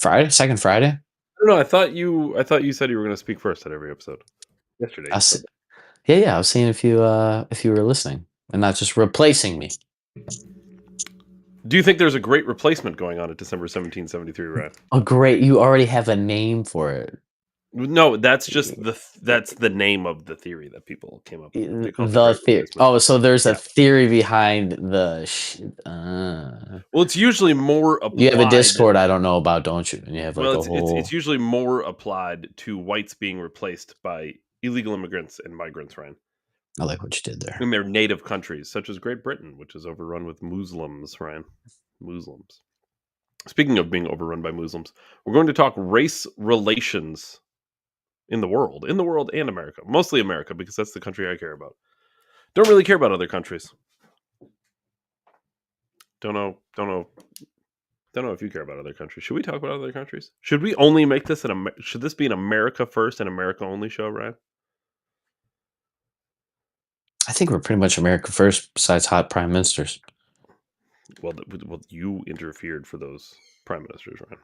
Friday, second Friday. I don't know. I thought you said you were going to speak first at every episode. Yesterday. I was, yeah. I was seeing if you were listening and not just replacing me. Do you think there's a great replacement going on at December 1773, Ryan? Oh, great! You already have a name for it. No, that's just that's the name of the theory that people came up with. They call it the The Great theory. Replacement. Oh, so there's Yeah. a theory behind the. Well, it's usually more applied. You have a Discord I don't know about, don't you? And you have like Well, a whole. it's usually more applied to whites being replaced by illegal immigrants and migrants, Ryan, I like what you did there. in their native countries, such as Great Britain, which is overrun with Muslims, Ryan. Muslims. Speaking of being overrun by Muslims, we're going to talk race relations in the world and America. Mostly America, because that's the country I care about. Don't really care about other countries. Don't know if you care about other countries. Should we talk about other countries? Should we only make this should this be an America first and America only show, Ryan? I think we're pretty much America first, besides hot prime ministers. Well, you interfered for those prime ministers, Ryan.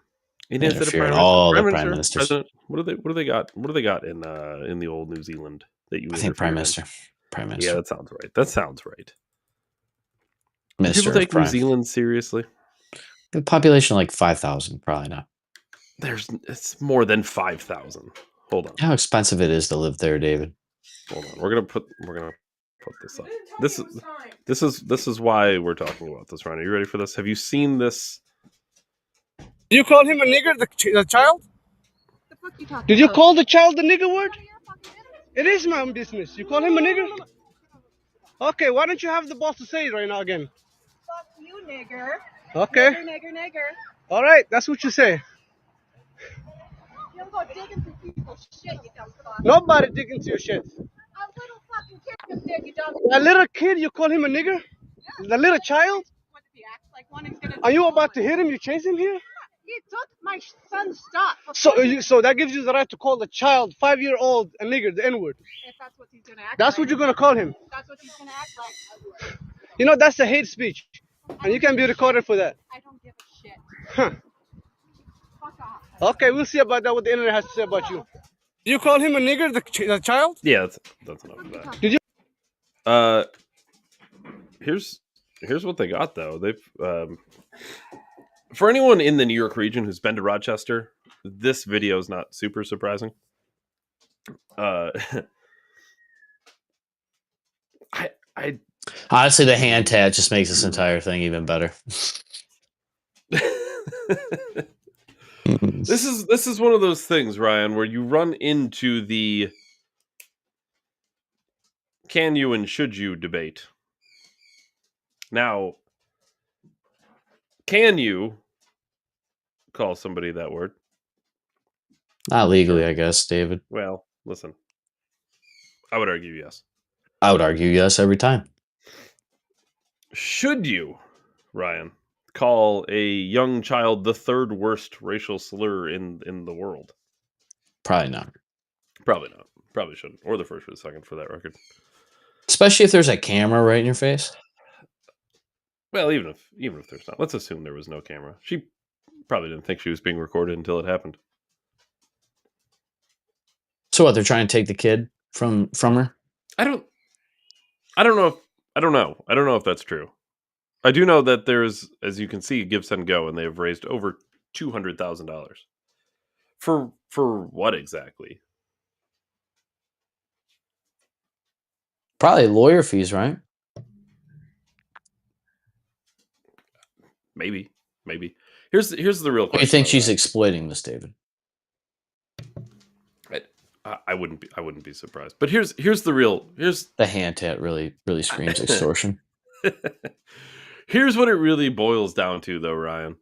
Interfered all the prime ministers. President? What do they got? What do they got in the old New Zealand that you? I think prime minister. Prime minister. Yeah, that sounds right. That sounds right. Minister Do people take New Zealand seriously? The population like 5,000, probably not. It's more than 5,000. Hold on. How expensive it is to live there, David. Hold on. We're gonna put this up. This is why we're talking about this, Ryan. Are you ready for this? Have you seen this? Did you call him a nigger, the child? The fuck you talking Did you about? call the child the nigger word? It is my own business. You call him a nigger? Okay, why don't you have the boss to say it right now again? Fuck you, nigger. Okay. Nigger. All right, that's what you say. You don't go digging through people's shit, you dumb fuck. Nobody dig into your shit. A little fucking kid just did, you dumb. A little kid, you call him a nigger? The little child? What if he acts like one, he's gonna Are you about to hit him? You chase him here? He took my son's stuff. So that gives you the right to call the child, 5-year-old, a nigger, the N-word. If that's what he's gonna act That's like. what you're gonna call him. That's what he's gonna act like. You know, that's a hate speech. And you can be recorded for that. I don't give a shit. Huh. Fuck off. Okay, we'll see about that, what the internet has to say about you. Did you call him a nigger, the child? Yeah, that's enough of that. Did you? Here's what they got though. They've for anyone in the New York region who's been to Rochester, this video is not super surprising. I Honestly, the hand tat just makes this entire thing even better. This is one of those things, Ryan, where you run into the can you and should you debate. Now, can you call somebody that word? Not legally, I guess, David. Well, listen. I would argue yes. I would argue yes every time. Should you, Ryan, call a young child the third worst racial slur in the world? Probably not. Probably not. Probably shouldn't. Or the first or the second, for that record. Especially if there's a camera right in your face. Well, even if there's not. Let's assume there was no camera. She probably didn't think she was being recorded until it happened. So what, they're trying to take the kid from her? I don't know if that's true. I do know that there's, as you can see, Give Send Go, and they have raised over $200,000. For what exactly? Probably lawyer fees, right? Maybe. Here's the real question. You think she's exploiting this, David? I wouldn't be surprised. But here's the hand tat really screams extortion. Here's what it really boils down to, though, Ryan.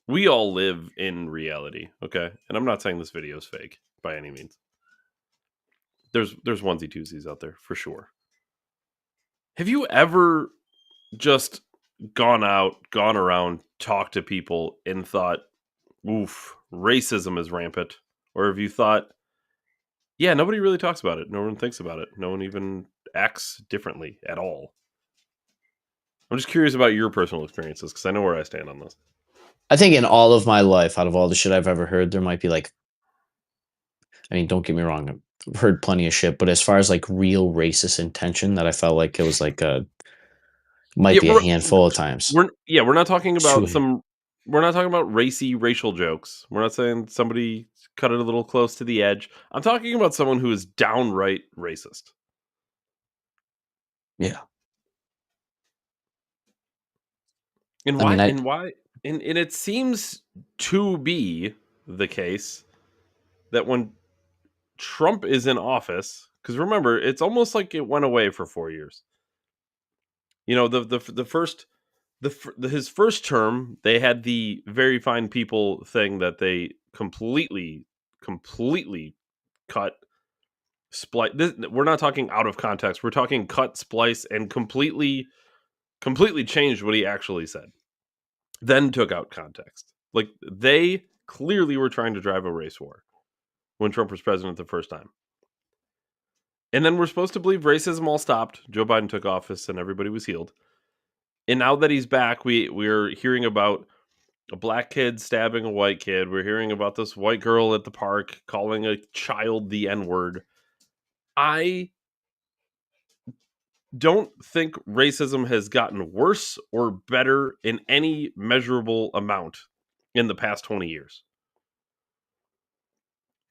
We all live in reality, okay? And I'm not saying this video is fake by any means. There's onesie twosies out there for sure. Have you ever just gone around, talked to people, and thought, "Oof, racism is rampant"? Or have you thought, "Yeah, nobody really talks about it. No one thinks about it. No one even acts differently at all"? I'm just curious about your personal experiences because I know where I stand on this. I think in all of my life, out of all the shit I've ever heard, there might be like, I mean, don't get me wrong, I've heard plenty of shit, but as far as like real racist intention, that I felt like it was like might Yeah, be a handful of times. we're not talking about Two. we're not talking about racial jokes. We're not saying somebody cut it a little close to the edge. I'm talking about someone who is downright racist. Yeah. And I mean, and it seems to be the case that when Trump is in office, because remember, it's almost like it went away for 4 years. You know, the first his first term, they had the very fine people thing that they completely cut, splice. We're not talking out of context. We're talking cut, splice, and completely changed what he actually said. Then took out context. Like they clearly were trying to drive a race war when Trump was president the first time. And then we're supposed to believe racism all stopped. Joe Biden took office and everybody was healed. And now that he's back, we're hearing about a black kid stabbing a white kid. We're hearing about this white girl at the park calling a child the N-word. I don't think racism has gotten worse or better in any measurable amount in the past 20 years.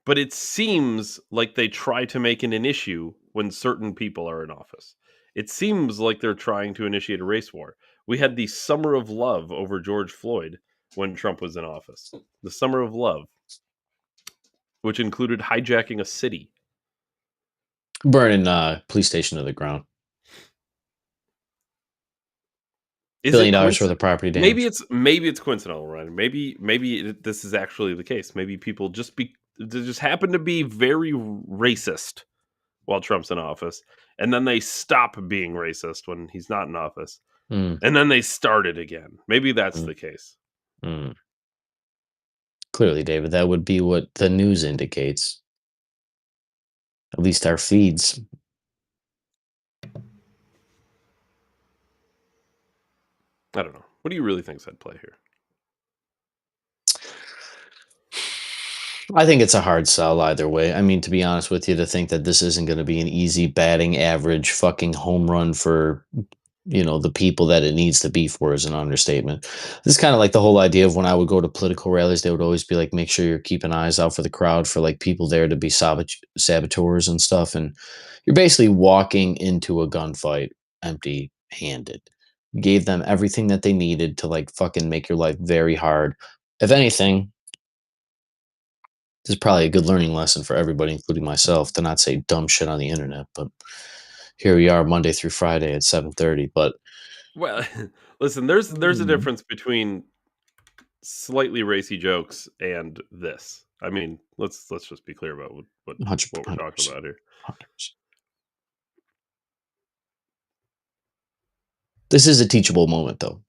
But it seems like they try to make it an issue when certain people are in office. It seems like they're trying to initiate a race war. We had the summer of love over George Floyd when Trump was in office. The summer of love, which included hijacking a city. burning police station to the ground. Is it $1 billion worth of property maybe damage. it's coincidental, right? Maybe this is actually the case. Maybe people just happen to be very racist while Trump's in office, and then they stop being racist when he's not in office, Mm, and then they start it again. Maybe that's mm, the case. mm. Clearly, David, that would be what the news indicates. At least our feeds. I don't know. What do you really think's at play here? I think it's a hard sell either way. I mean, to be honest with you, to think that this isn't going to be an easy batting average fucking home run for, the people that it needs to be for is an understatement. This is kind of like the whole idea of when I would go to political rallies, they would always be like, make sure you're keeping eyes out for the crowd for like people there to be saboteurs and stuff. And you're basically walking into a gunfight empty handed. Gave them everything that they needed to like fucking make your life very hard. If anything, this is probably a good learning lesson for everybody, including myself, to not say dumb shit on the internet. But here we are, Monday through Friday at 7:30. But Well, listen, there's a mm, difference between slightly racy jokes and this. I mean, let's just be clear about what we're talking 100%, about here. 100%. This is a teachable moment, though.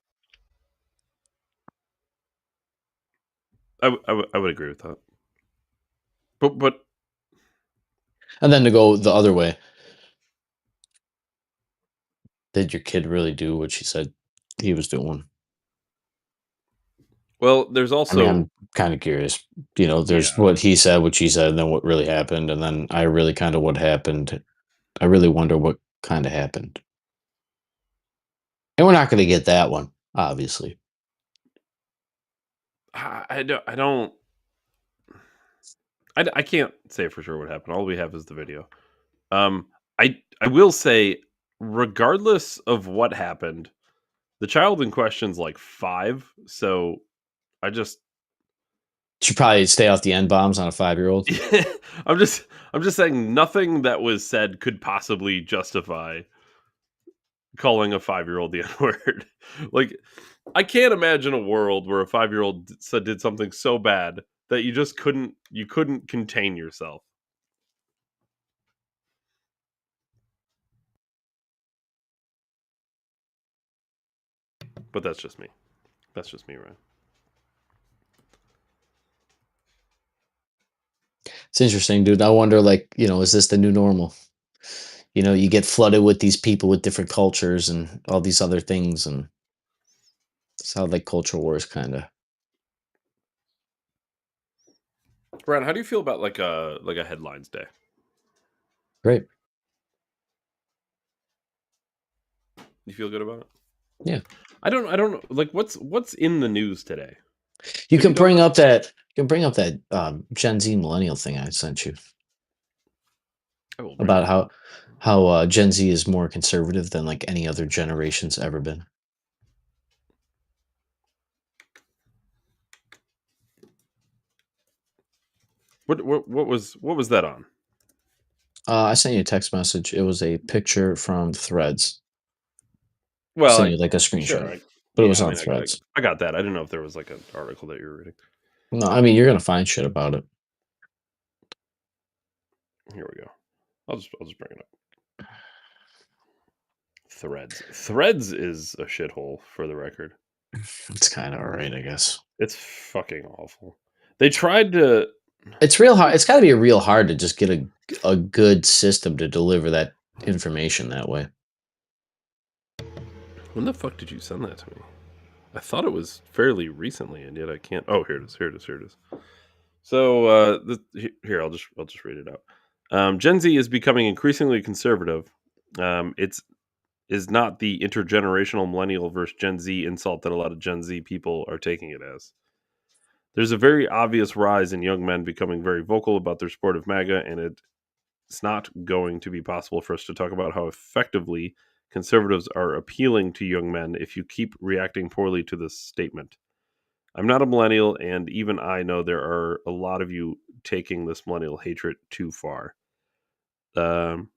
I would agree with that. But And then to go the other way, did your kid really do what she said he was doing? well, there's I mean, also I'm kind of curious. There's yeah. what he said, what she said, and then what really happened. And then I really kind of what happened. I really wonder what kind of happened. And we're not going to get that one, obviously. I don't I can't say for sure what happened. All we have is the video. I will say, regardless of what happened, the child in question's like 5, so I just Should probably stay off the N bombs on a 5-year-old. I'm just saying nothing that was said could possibly justify calling a 5-year-old the N-word. Like, I can't imagine a world where a 5-year-old did something so bad that you couldn't contain yourself. But that's just me. That's just me, Ryan. It's interesting, dude. I wonder, like, is this the new normal? You get flooded with these people with different cultures and all these other things, and it's how like culture wars kind of Brian, how do you feel about like a headlines day? Great. You feel good about it? Yeah. I don't know. Like, what's in the news today? You Have you can done bring this? up that Gen Z millennial thing I sent you I will bring it about up. how Gen Z is more conservative than like any other generation's ever been. What was that on? I sent you a text message. It was a picture from Threads. Well, Sent you like a sure. screenshot, but it was Yeah, I on mean, Threads. I got that. I didn't know if there was like an article that you were reading. No, I mean you're gonna find shit about it. Here we go. I'll just bring it up. Threads is a shithole, for the record. It's kind of alright, I guess. It's fucking awful. They tried to. It's real hard. It's got to be real hard to just get a good system to deliver that information that way. When the fuck did you send that to me? I thought it was fairly recently, and yet I can't. Oh, here it is. Here it is. Here it is. So here, I'll just read it out. Gen Z is becoming increasingly conservative. It's is not the intergenerational millennial versus Gen Z insult that a lot of Gen Z people are taking it as. There's a very obvious rise in young men becoming very vocal about their support of MAGA, and it's not going to be possible for us to talk about how effectively conservatives are appealing to young men if you keep reacting poorly to this statement. I'm not a millennial, and even I know there are a lot of you taking this millennial hatred too far. Um,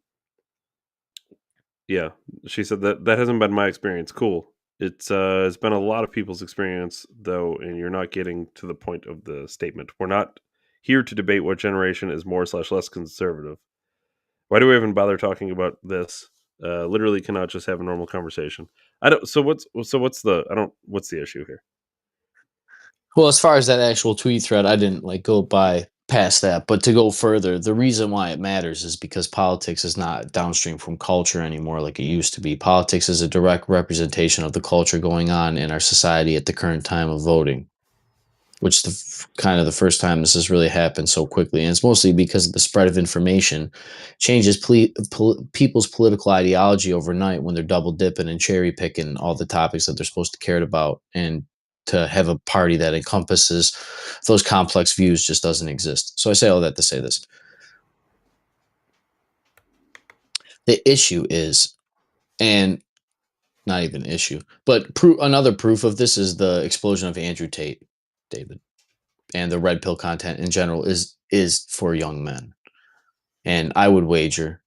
yeah, she said that hasn't been my experience. Cool. It's been a lot of people's experience though, and you're not getting to the point of the statement. We're not here to debate what generation is more/less conservative. Why do we even bother talking about this? Literally cannot just have a normal conversation. I don't. What's the issue here? Well, as far as that actual tweet thread, I didn't like go by past that. But to go further, the reason why it matters is because politics is not downstream from culture anymore like it used to be. Politics is a direct representation of the culture going on in our society at the current time of voting, which is kind of the first time this has really happened so quickly. And it's mostly because of the spread of information changes people's political ideology overnight when they're double dipping and cherry picking all the topics that they're supposed to care about. And to have a party that encompasses those complex views just doesn't exist. So I say all that to say this. The issue is, and not even issue, but another proof of this is the explosion of Andrew Tate, David. And the red pill content in general is for young men. And I would wager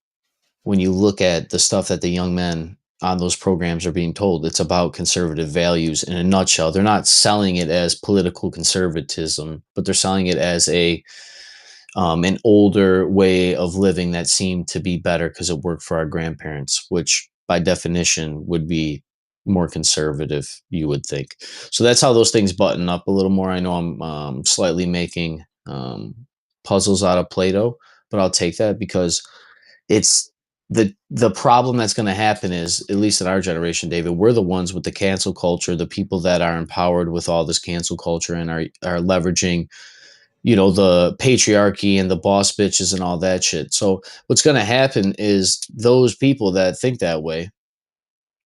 when you look at the stuff that the young men on those programs are being told, it's about conservative values in a nutshell. They're not selling it as political conservatism, but they're selling it as an older way of living that seemed to be better because it worked for our grandparents, which by definition would be more conservative, you would think. So that's how those things button up a little more. I know I'm slightly making puzzles out of Play-Doh, but I'll take that because it's the problem that's going to happen is, at least in our generation, David, we're the ones with the cancel culture, the people that are empowered with all this cancel culture and are leveraging the patriarchy and the boss bitches and all that shit. So what's going to happen is those people that think that way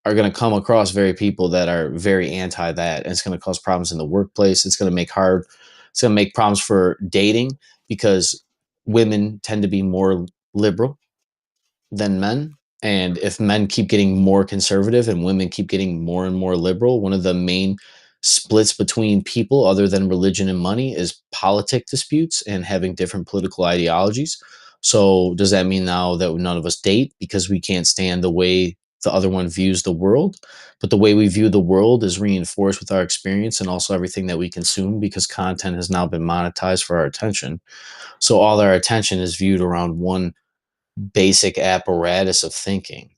are going to come across very people that are very anti that, and it's going to cause problems in the workplace. It's going to make problems for dating because women tend to be more liberal than men. And if men keep getting more conservative and women keep getting more and more liberal, one of the main splits between people, other than religion and money, is politic disputes and having different political ideologies. So, does that mean now that none of us date because we can't stand the way the other one views the world? But the way we view the world is reinforced with our experience and also everything that we consume because content has now been monetized for our attention. So, all our attention is viewed around one basic apparatus of thinking.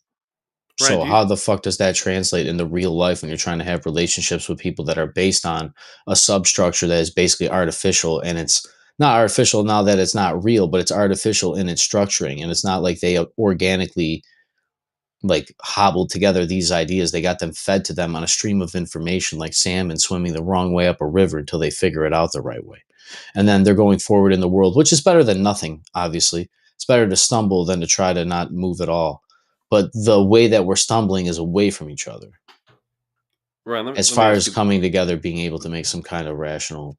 Ryan, So how the fuck does that translate into real life when you're trying to have relationships with people that are based on a substructure that is basically artificial, and it's not artificial now that it's not real, but it's artificial in its structuring, and it's not like they organically like hobbled together these ideas. They got them fed to them on a stream of information, like salmon swimming the wrong way up a river until they figure it out the right way. And then they're going forward in the world, which is better than nothing, obviously. It's better to stumble than to try to not move at all. But the way that we're stumbling is away from each other. Ryan, As let me far ask as you this. coming together, being able to make some kind of rational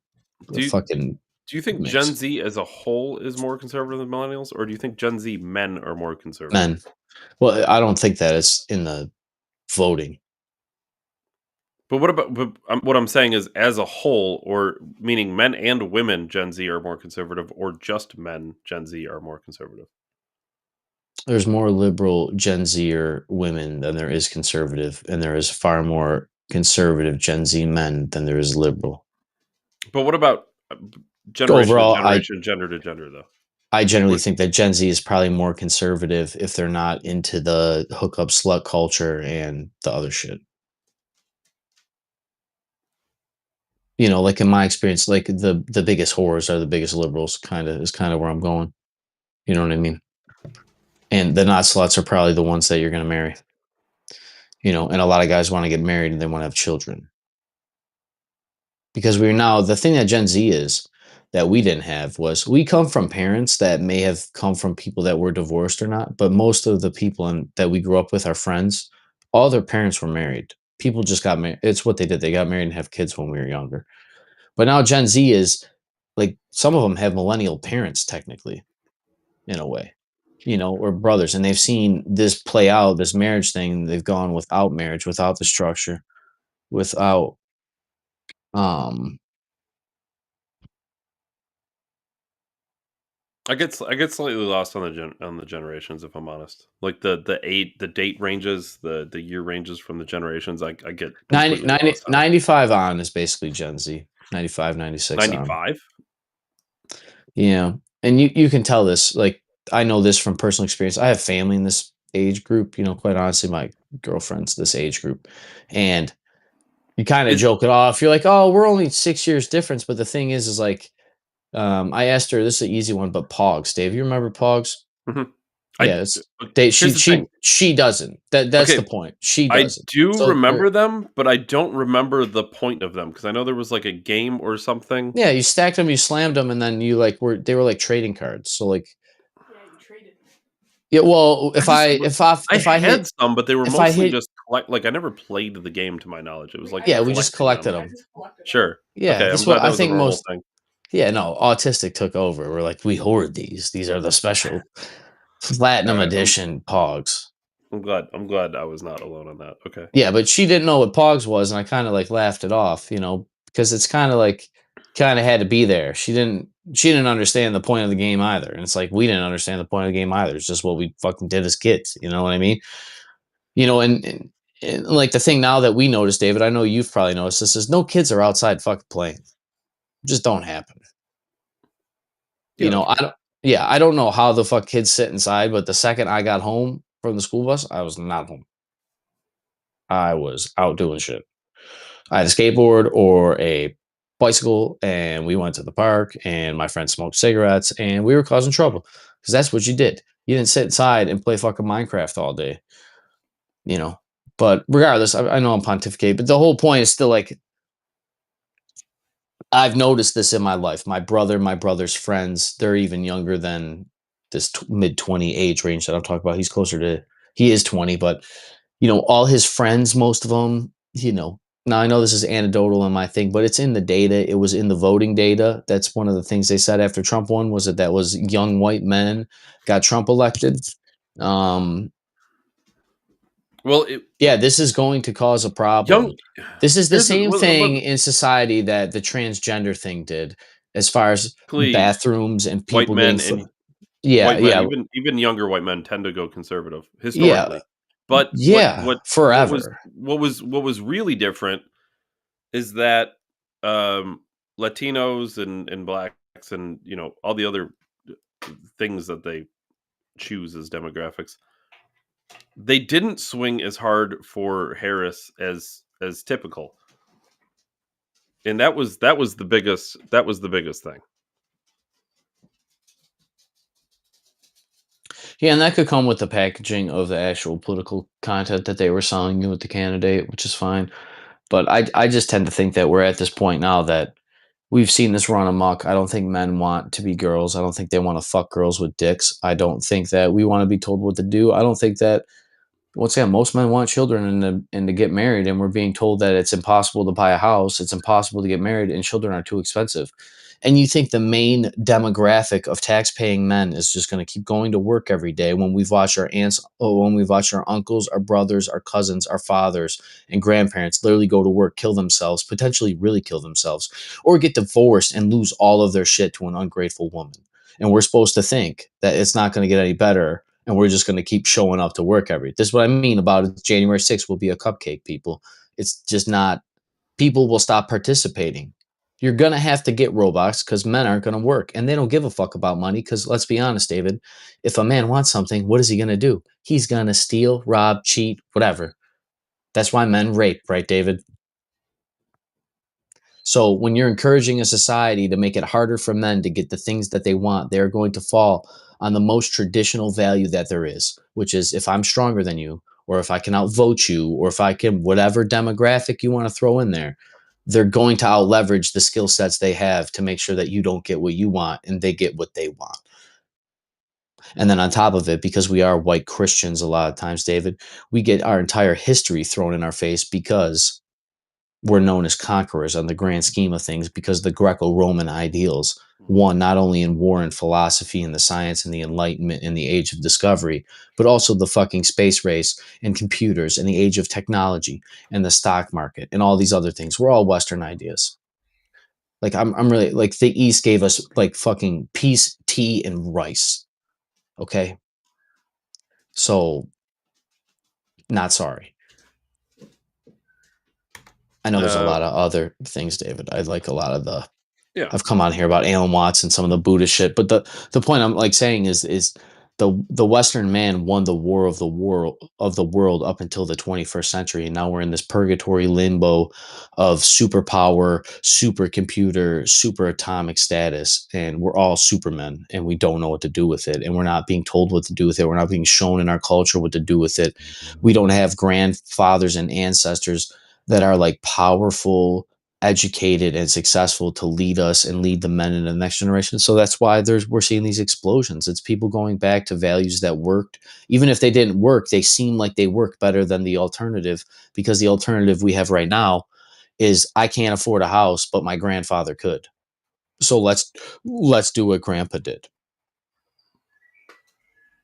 Do you fucking do you think Gen mix. Z as a whole is more conservative than millennials, or do you think Gen Z men are more conservative? Men. Well, I don't think that it's in the voting. But what about what I'm saying is as a whole, or meaning men and women Gen Z are more conservative, or just men Gen Z are more conservative? There's more liberal Gen Zer women than there is conservative, and there is far more conservative Gen Z men than there is liberal. But what about generation to Overall, generation, gender to gender, though? I generally What, think that Gen Z is probably more conservative if they're not into the hookup slut culture and the other shit. You know, like in my experience, like the biggest whores are the biggest liberals. Kind of where I'm going. You know what I mean? And the not sluts are probably the ones that you're going to marry. You know, and a lot of guys want to get married and they want to have children because we're now the thing that Gen Z is that we didn't have was we come from parents that may have come from people that were divorced or not, but most of the people that we grew up with, our friends, all their parents were married. People just got married. It's what they did. They got married and have kids when we were younger. But now Gen Z is like some of them have millennial parents technically in a way, you know, or brothers, and they've seen this play out, this marriage thing. They've gone without marriage, without the structure, without um I get slightly lost on on the generations, if I'm honest. Like the date ranges, the year ranges from the generations. I get 90, completely lost on 95 on is basically Gen Z. 95, 96 on. 95. Yeah. And you can tell this, like I know this from personal experience. I have family in this age group, you know, quite honestly, my girlfriend's this age group. And you kind of Is joke it off. You're like, oh, we're only 6 years difference. But the thing is like, I asked her, this is an easy one, but Pogs. Dave, you remember Pogs? Mhm. I Yeah, it's here's the thing. she doesn't. That's Okay, the point. She I doesn't. do So remember them, but I don't remember the point of them because I know there was like a game or something. yeah, you stacked them, you slammed them, and then you like they were like trading cards. So like yeah, well, I just I if I had hit some, but they were if I mostly hit just like I never played the game to my knowledge. It was like yeah, we just collecting collected them. them. Sure. Yeah, Okay, I'm that's what glad that I was a think normal most. thing. Yeah, no, autistic took over. We're like, we hoard these. These are the special platinum Alright, edition Pogs. I'm glad I was not alone on that. Okay. Yeah, but she didn't know what Pogs was, and I kind of like laughed it off, you know, because it's kind of like kind of had to be there. She didn't understand the point of the game either, and it's like we didn't understand the point of the game either. It's just what we fucking did as kids. You know what I mean? You know, and like the thing now that we notice, David, I know you've probably noticed this is no kids are outside fucking playing. It just don't happen. Yeah, You know, that's I fair. don't. Yeah, I don't know how the fuck kids sit inside, but the second I got home from the school bus, I was not home. I was out doing shit. I had a skateboard or a bicycle, and we went to the park, and my friend smoked cigarettes, and we were causing trouble because that's what you did. You didn't sit inside and play fucking Minecraft all day, you know. But regardless, I know I'm pontificating, but the whole point is still like I've noticed this in my life. My brother, my brother's friends, they're even younger than this mid 20 age range that I'm talking about. He's closer to, he is 20, but you know, all his friends, most of them, you know, now I know this is anecdotal in my thing, but it's in the data. It was in the voting data. That's one of the things they said after Trump won was that was young white men got Trump elected. Um, Well, yeah, this is going to cause a young problem. This is the here's same thing what in society that the transgender thing did, as far as basically bathrooms and white people getting. men and Yeah, white men, yeah, even younger white men tend to go conservative yeah, historically. But yeah. Forever. what was really different is that um, Latinos and blacks and all the other things that they choose as demographics, they didn't swing as hard for Harris as typical, and that was the biggest thing. Yeah, and that could come with the packaging of the actual political content that they were selling you with the candidate, which is fine. But I just tend to think that we're at this point now that we've seen this run amok. I don't think men want to be girls. I don't think they want to fuck girls with dicks. I don't think that we want to be told what to do. I don't think that once again, most men want children and to get married, and we're being told that it's impossible to buy a house, it's impossible to get married, and children are too expensive. And you think the main demographic of tax-paying men is just going to keep going to work every day when we've watched our aunts, when we've watched our uncles, our brothers, our cousins, our fathers, and grandparents literally go to work, kill themselves, potentially really kill themselves, or get divorced and lose all of their shit to an ungrateful woman. And we're supposed to think that it's not going to get any better and we're just going to keep showing up to work every. This is what I mean about it. January 6th will be a cupcake, people. It's just not. People will stop participating. You're gonna have to get robots because men aren't gonna work, and they don't give a fuck about money. Because let's be honest, David, if a man wants something, what is he gonna do? He's gonna steal, rob, cheat, whatever. That's why men rape, right, David? So when you're encouraging a society to make it harder for men to get the things that they want, they're going to fall on the most traditional value that there is, which is if I'm stronger than you, or if I can outvote you, or if I can, whatever demographic you want to throw in there, they're going to out leverage the skill sets they have to make sure that you don't get what you want and they get what they want. And then on top of it, because we are white Christians a lot of times, David, we get our entire history thrown in our face because we're known as conquerors on the grand scheme of things because the Greco-Roman ideals won not only in war and philosophy and the science and the Enlightenment and the age of discovery, but also the fucking space race and computers and the age of technology and the stock market and all these other things. We're all Western ideas. Like I'm really like the East gave us like fucking peace, tea, and rice. Okay, so not sorry. I know there's a lot of other things, David. I like a lot of the Yeah. I've come on here about Alan Watts and some of the Buddhist shit, but the point I'm like saying is the Western man won the war of the world up until the 21st century, and now we're in this purgatory limbo of superpower, supercomputer, super atomic status, and we're all supermen, and we don't know what to do with it, and we're not being told what to do with it. We're not being shown in our culture what to do with it. We don't have grandfathers and ancestors that are like powerful, educated and successful to lead us and lead the men in the next generation. So that's why we're seeing these explosions. It's people going back to values that worked. Even if they didn't work, they seem like they work better than the alternative because the alternative we have right now is I can't afford a house, but my grandfather could. So let's do what grandpa did.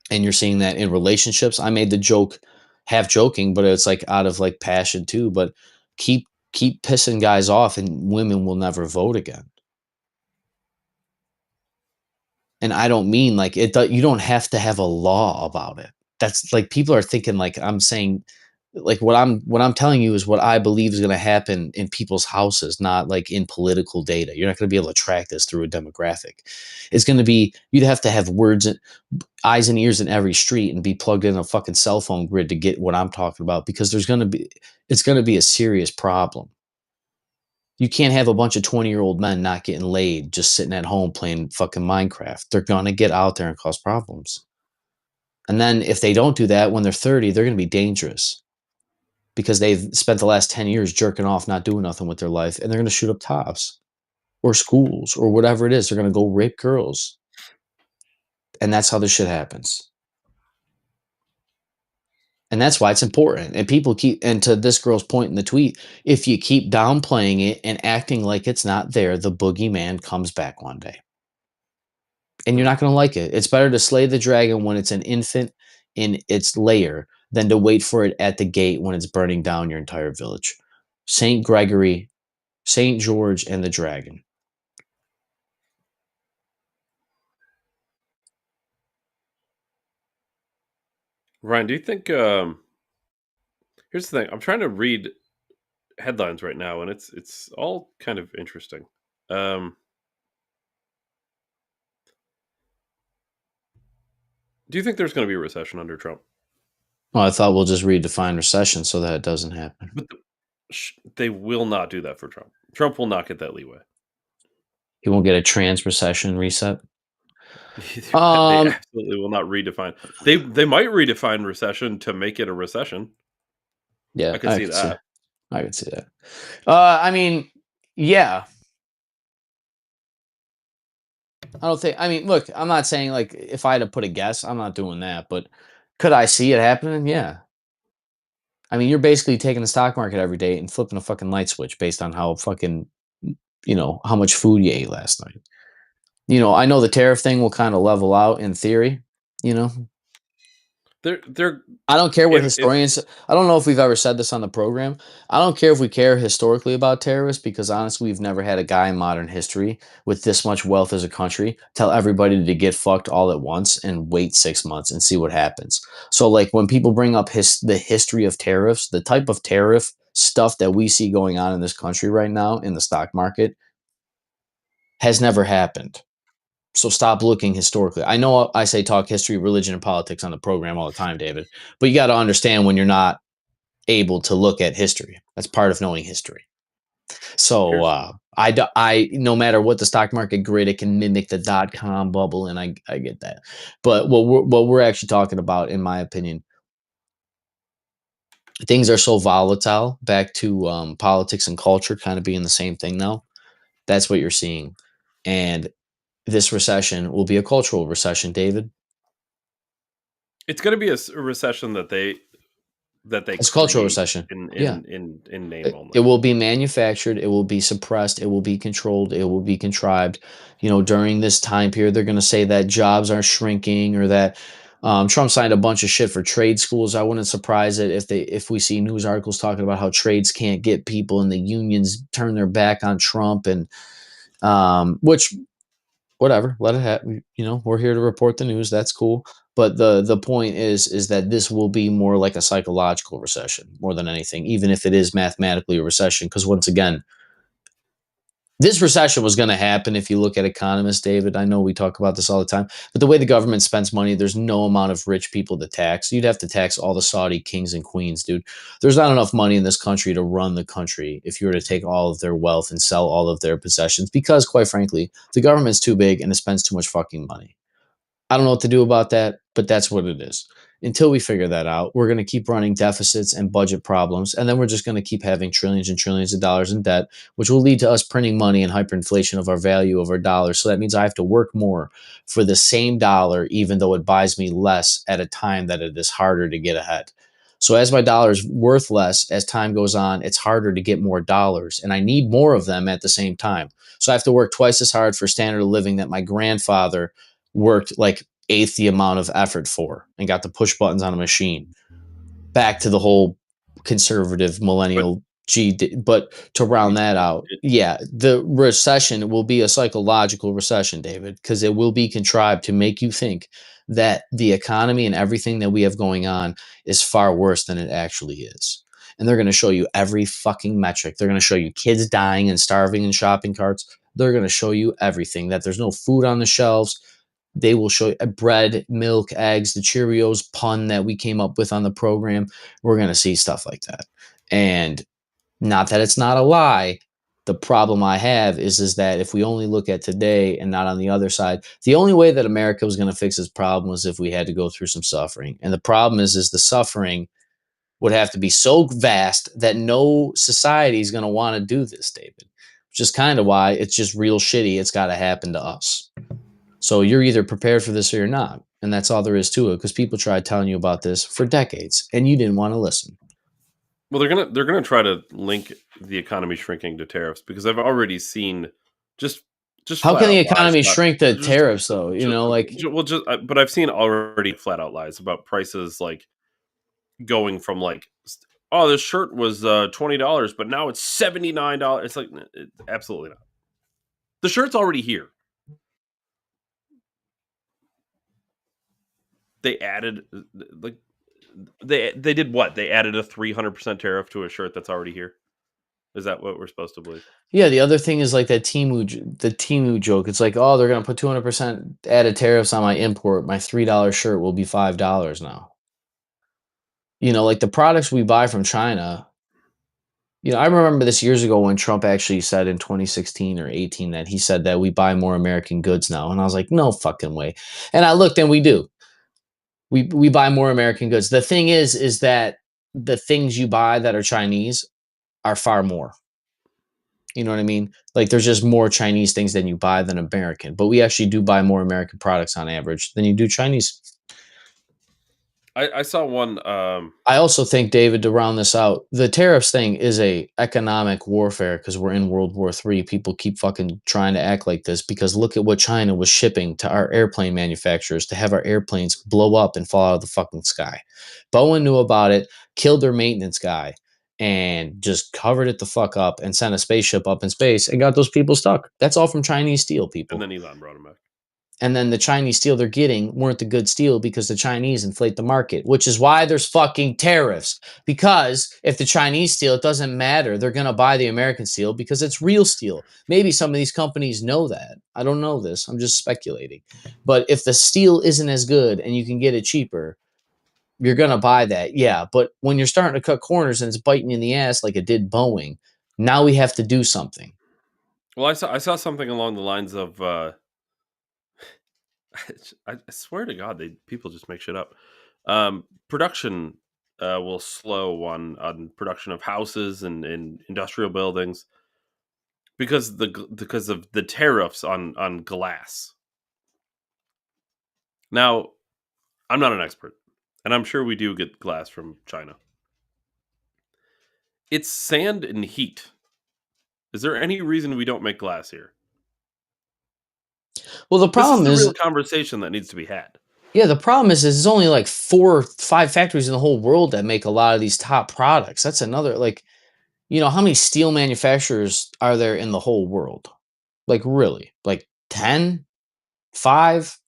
And you're seeing that in relationships. I made the joke half joking, but it's like out of like passion too, but keep pissing guys off and women will never vote again. And I don't mean like you don't have to have a law about it. That's like people are thinking like I'm saying like what I'm telling you is what I believe is going to happen in people's houses, not like in political data. You're not going to be able to track this through a demographic. It's going to be you'd have to have eyes and ears in every street and be plugged in a fucking cell phone grid to get what I'm talking about because it's going to be a serious problem. You can't have a bunch of 20-year-old men not getting laid just sitting at home playing fucking Minecraft. They're going to get out there and cause problems. And then if they don't do that when they're 30, they're going to be dangerous because they've spent the last 10 years jerking off, not doing nothing with their life, and they're going to shoot up tops or schools or whatever it is. They're going to go rape girls. And that's how this shit happens. And that's why it's important. And and to this girl's point in the tweet, if you keep downplaying it and acting like it's not there, the boogeyman comes back one day. And you're not going to like it. It's better to slay the dragon when it's an infant in its lair than to wait for it at the gate when it's burning down your entire village. St. Gregory, St. George, and the dragon. Ryan, do you think here's the thing. I'm trying to read headlines right now and it's all kind of interesting. Do you think there's going to be a recession under Trump? Well, I thought we'll just redefine recession so that it doesn't happen. But they will not do that for Trump. Trump will not get that leeway. He won't get a trans recession reset. They Um, absolutely will not redefine. They might redefine recession to make it a recession. yeah, I could see that. I could see that. I mean, yeah, I don't think. I mean, look, I'm not saying like if I had to put a guess, I'm not doing that. But could I see it happening? Yeah. I mean, you're basically taking the stock market every day and flipping a fucking light switch based on how fucking, how much food you ate last night. I know the tariff thing will kind of level out in theory. You know, They're I don't care what if historians. I don't know if we've ever said this on the program. I don't care if we care historically about terrorists because honestly, we've never had a guy in modern history with this much wealth as a country tell everybody to get fucked all at once and wait 6 months and see what happens. So, like when people bring up the history of tariffs, the type of tariff stuff that we see going on in this country right now in the stock market has never happened. So stop looking historically. I know I say talk history, religion, and politics on the program all the time, David, but you got to understand when you're not able to look at history. That's part of knowing history. So here's no matter what the stock market grid, it can mimic the .com bubble, and I get that. But what we're actually talking about, in my opinion, things are so volatile. Back to politics and culture, kind of being the same thing now. That's what you're seeing, and this recession will be a cultural recession, David. it's going to be a recession that they It's a cultural create recession. in Yeah. name It only. will be manufactured, it will be suppressed, it will be controlled, it will be contrived. During this time period, they're going to say that jobs are shrinking or that Trump signed a bunch of shit for trade schools. I wouldn't surprise it if we see news articles talking about how trades can't get people and the unions turn their back on Trump and which whatever, let it happen. We're here to report the news. That's cool. But the point is that this will be more like a psychological recession more than anything, even if it is mathematically a recession. Because once again, this recession was going to happen if you look at economists, David. I know we talk about this all the time, but the way the government spends money, there's no amount of rich people to tax. You'd have to tax all the Saudi kings and queens, dude. There's not enough money in this country to run the country if you were to take all of their wealth and sell all of their possessions, because quite frankly, the government's too big and it spends too much fucking money. I don't know what to do about that, but that's what it is. Until we figure that out, we're going to keep running deficits and budget problems, and then we're just going to keep having trillions and trillions of dollars in debt, which will lead to us printing money and hyperinflation of our value of our dollars. So that means I have to work more for the same dollar, even though it buys me less at a time that it is harder to get ahead. So as my dollar is worth less as time goes on, it's harder to get more dollars, and I need more of them at the same time. So I have to work twice as hard for standard of living that my grandfather worked like eighth the amount of effort for and got to push buttons on a machine. Back to the whole conservative But millennial but to round that out, it, yeah, the recession will be a psychological recession, David, because it will be contrived to make you think that the economy and everything that we have going on is far worse than it actually is. And they're going to show you every fucking metric. They're going to show you kids dying and starving in shopping carts. They're going to show you everything, that there's no food on the shelves. They will show you bread, milk, eggs, the Cheerios pun that we came up with on the program. We're going to see stuff like that. And not that it's not a lie. The problem I have is that if we only look at today and not on the other side, the only way that America was going to fix this problem was if we had to go through some suffering. And the problem is the suffering would have to be so vast that no society is going to want to do this, David. Which is kind of why it's just real shitty. It's got to happen to us. So you're either prepared for this or you're not. And that's all there is to it, because people tried telling you about this for decades and you didn't want to listen. well, they're gonna try to link the economy shrinking to tariffs because I've already seen just just How flat can the out lies economy about shrink the just, tariffs, though? Like, well, but I've seen already flat out lies about prices like going from like oh, this shirt was $20, but now it's $79. It's like absolutely not. The shirt's already here. They added like they did what? They added a 300% tariff to a shirt that's already here. Is that what we're supposed to believe? yeah, the other thing is like the Timu joke. It's like, oh, they're gonna put 200% added tariffs on my import. My $3 shirt will be $5 now. Like the products we buy from China, I remember this years ago when Trump actually said in 2016 or 18 that he said that we buy more American goods now, and I was like, no fucking way. And I looked, and we do. We buy more American goods. The thing is that the things you buy that are Chinese are far more. You know what I mean? Like there's just more Chinese things than you buy than American, but we actually do buy more American products on average than you do Chinese. I saw one. I also think, David, to round this out, the tariffs thing is a economic warfare because we're in World War III. People keep fucking trying to act like this because look at what China was shipping to our airplane manufacturers to have our airplanes blow up and fall out of the fucking sky. Boeing knew about it, killed their maintenance guy, and just covered it the fuck up and sent a spaceship up in space and got those people stuck. That's all from Chinese steel, And people. then Elon brought him back. And then the Chinese steel they're getting weren't the good steel because the Chinese inflate the market, which is why there's fucking tariffs. Because if the Chinese steel, it doesn't matter. They're going to buy the American steel because it's real steel. Maybe some of these companies know that. I don't know this. I'm just speculating. But if the steel isn't as good and you can get it cheaper, you're going to buy that. Yeah. But when you're starting to cut corners and it's biting you in the ass like it did Boeing, now we have to do something. Well, I saw something along the lines of I swear to God, people just make shit up. Production will slow on production of houses and industrial buildings because of the tariffs on glass. Now, I'm not an expert, and I'm sure we do get glass from China. It's sand and heat. Is there any reason we don't make glass here? Well, the This is problem the real is, conversation that needs to be had. yeah, the problem is there's only like 4 or 5 factories in the whole world that make a lot of these top products. That's another like, how many steel manufacturers are there in the whole world? Like really? Like 10? 5?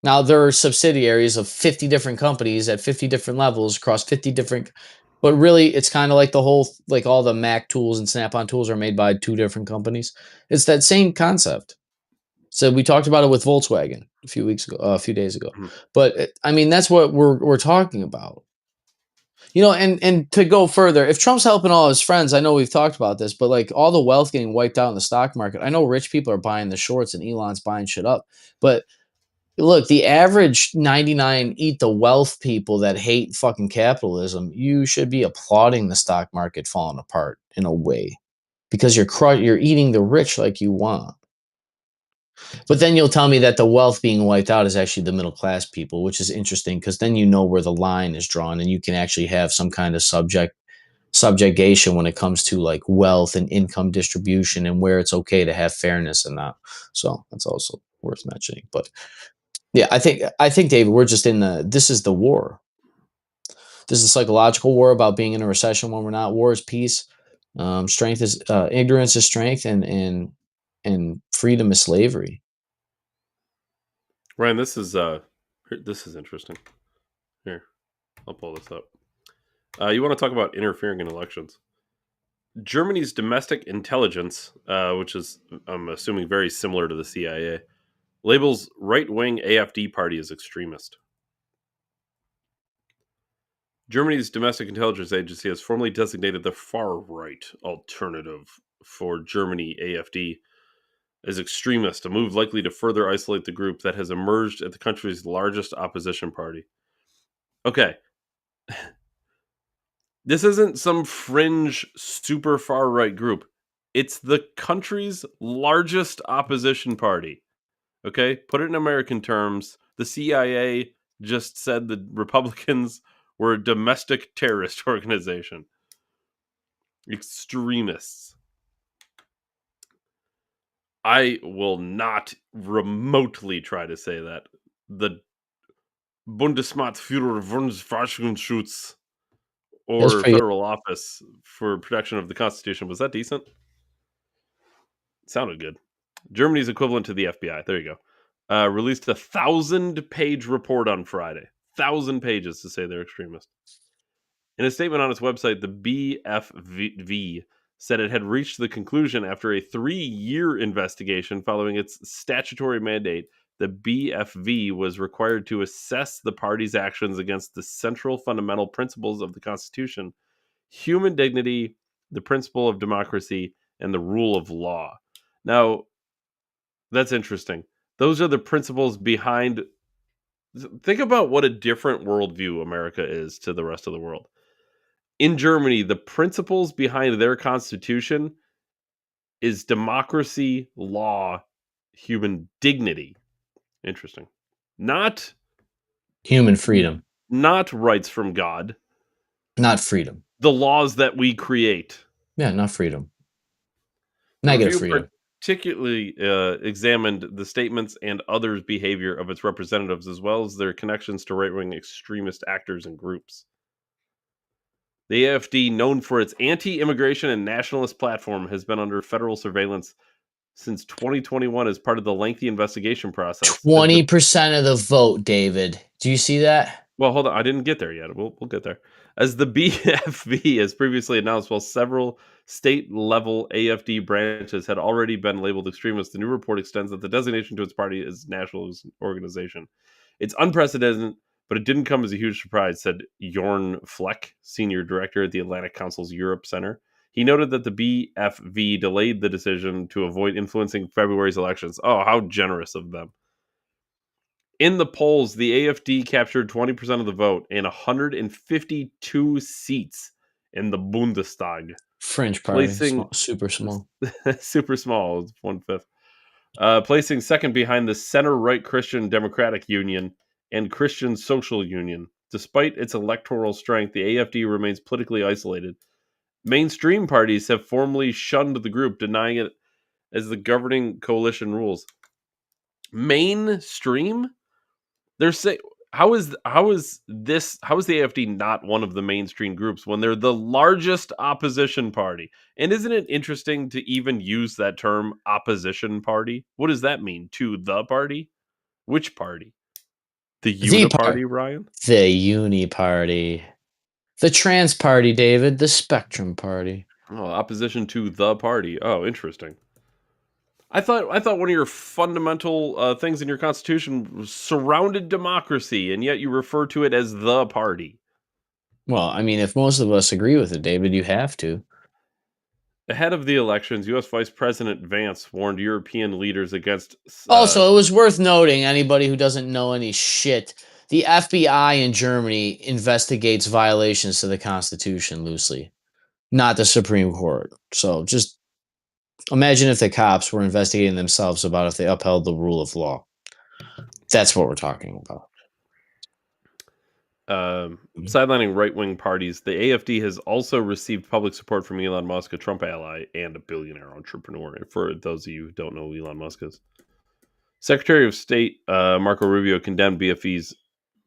Now there are subsidiaries of 50 different companies at 50 different levels across 50 different, but really it's kind of like the whole like all the Mac tools and Snap-on tools are made by 2 different companies. It's that same concept. So we talked about it with Volkswagen a few days ago. Mhm. But I mean, that's what we're talking about. And to go further, if Trump's helping all his friends, I know we've talked about this, but like all the wealth getting wiped out in the stock market, I know rich people are buying the shorts and Elon's buying shit up. But look, the average 99 eat the wealth people that hate fucking capitalism, you should be applauding the stock market falling apart in a way because you're eating the rich like you want. But then you'll tell me that the wealth being wiped out is actually the middle class people, which is interesting because then you know where the line is drawn and you can actually have some kind of subjugation when it comes to like wealth and income distribution and where it's okay to have fairness and that. So that's also worth mentioning. But yeah, I think David, we're just this is the war. This is a psychological war about being in a recession when we're not. War is peace. Strength is ignorance is strength, and freedom is slavery. Ryan, this is interesting. Here, I'll pull this up. You want to talk about interfering in elections? Germany's domestic intelligence, which is, I'm assuming, very similar to the CIA, labels right-wing AfD party as extremist. Germany's domestic intelligence agency has formally designated the far-right alternative for Germany, AfD, as extremist, a move likely to further isolate the group that has emerged at the country's largest opposition party. Okay, this isn't some fringe, super far right group. It's the country's largest opposition party. Okay, put it in American terms. The CIA just said the Republicans were a domestic terrorist organization. Extremists. I will not remotely try to say that. The Bundesmachtführer Bundesverfassungsschutz That's or pretty. federal office for protection of the Constitution. Was that decent? Sounded good. Germany's equivalent to the FBI. There you go. Released a 1,000-page report on Friday. 1,000 pages to say they're extremist. In a statement on its website, the BFV said it had reached the conclusion after a 3-year investigation following its statutory mandate. The BFV was required to assess the party's actions against the central fundamental principles of the Constitution, human dignity, the principle of democracy, and the rule of law. Now, that's interesting. Those are the principles behind. Think about what a different worldview America is to the rest of the world. In Germany, the principles behind their constitution is democracy, law, human dignity. Interesting. Not Human freedom, not rights from God, not freedom. the laws that we create. Yeah, not freedom. The Negative review freedom. particularly examined the statements and others' behavior of its representatives, as well as their connections to right-wing extremist actors and groups. The AfD, known for its anti-immigration and nationalist platform, has been under federal surveillance since 2021 as part of the lengthy investigation process. 20% of the vote, David. Do you see that? Well, hold on. I didn't get there yet. We'll get there. As the BFV has previously announced, while several state-level AfD branches had already been labeled extremist, the new report extends that the designation to its party as nationalist organization. It's unprecedented, but it didn't come as a huge surprise, said Jorn Fleck, senior director at the Atlantic Council's Europe Center. He noted that the BFV delayed the decision to avoid influencing February's elections. Oh, how generous of them. In the polls, the AfD captured 20% of the vote and 152 seats in the Bundestag, Fringe party. placing Super small. super small, 1/5, placing second behind the center-right Christian Democratic Union and Christian Social Union. Despite its electoral strength, the AfD remains politically isolated. Mainstream parties have formally shunned the group, denying it as the governing coalition rules. Mainstream? They're saying how is the AfD not one of the mainstream groups when they're the largest opposition party? And isn't it interesting to even use that term opposition party? What does that mean? To the party? Which party? The Uniparty, Ryan? The Uni Party. The Trans Party, David. The Spectrum Party. Oh, opposition to the party. Oh, interesting. I thought one of your fundamental things in your constitution surrounded democracy, and yet you refer to it as the party. Well, I mean, if most of us agree with it, David, you have to. Ahead of the elections, U.S. Vice President Vance warned European leaders against. Also, it was worth noting, anybody who doesn't know any shit, the FBI in Germany investigates violations to the Constitution loosely, not the Supreme Court. So just imagine if the cops were investigating themselves about if they upheld the rule of law. That's what we're talking about. Sidelining right-wing parties, the AfD has also received public support from Elon Musk, a Trump ally and a billionaire entrepreneur. For those of you who don't know who Elon Musk is, Secretary of State Marco Rubio condemned BFE's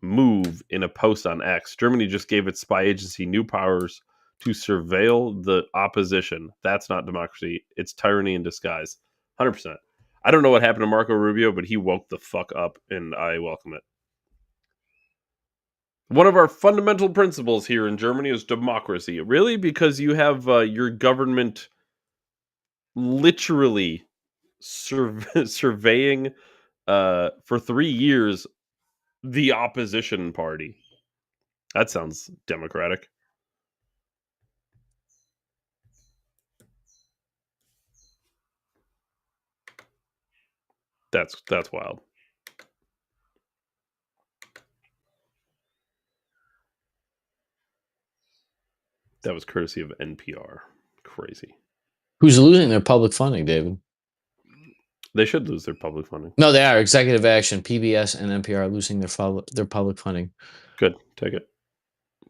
move in a post on X. Germany just gave its spy agency new powers to surveil the opposition. That's not democracy. It's tyranny in disguise. 100%. I don't know what happened to Marco Rubio, but he woke the fuck up, and I welcome it. One of our fundamental principles here in Germany is democracy. Really? Because you have your government literally surveying for 3 years the opposition party. That sounds democratic. That's wild. That was courtesy of NPR. Crazy. Who's losing their public funding, David? They should lose their public funding. No, they are. Executive Action, PBS, and NPR are losing their public funding. Good. Take it.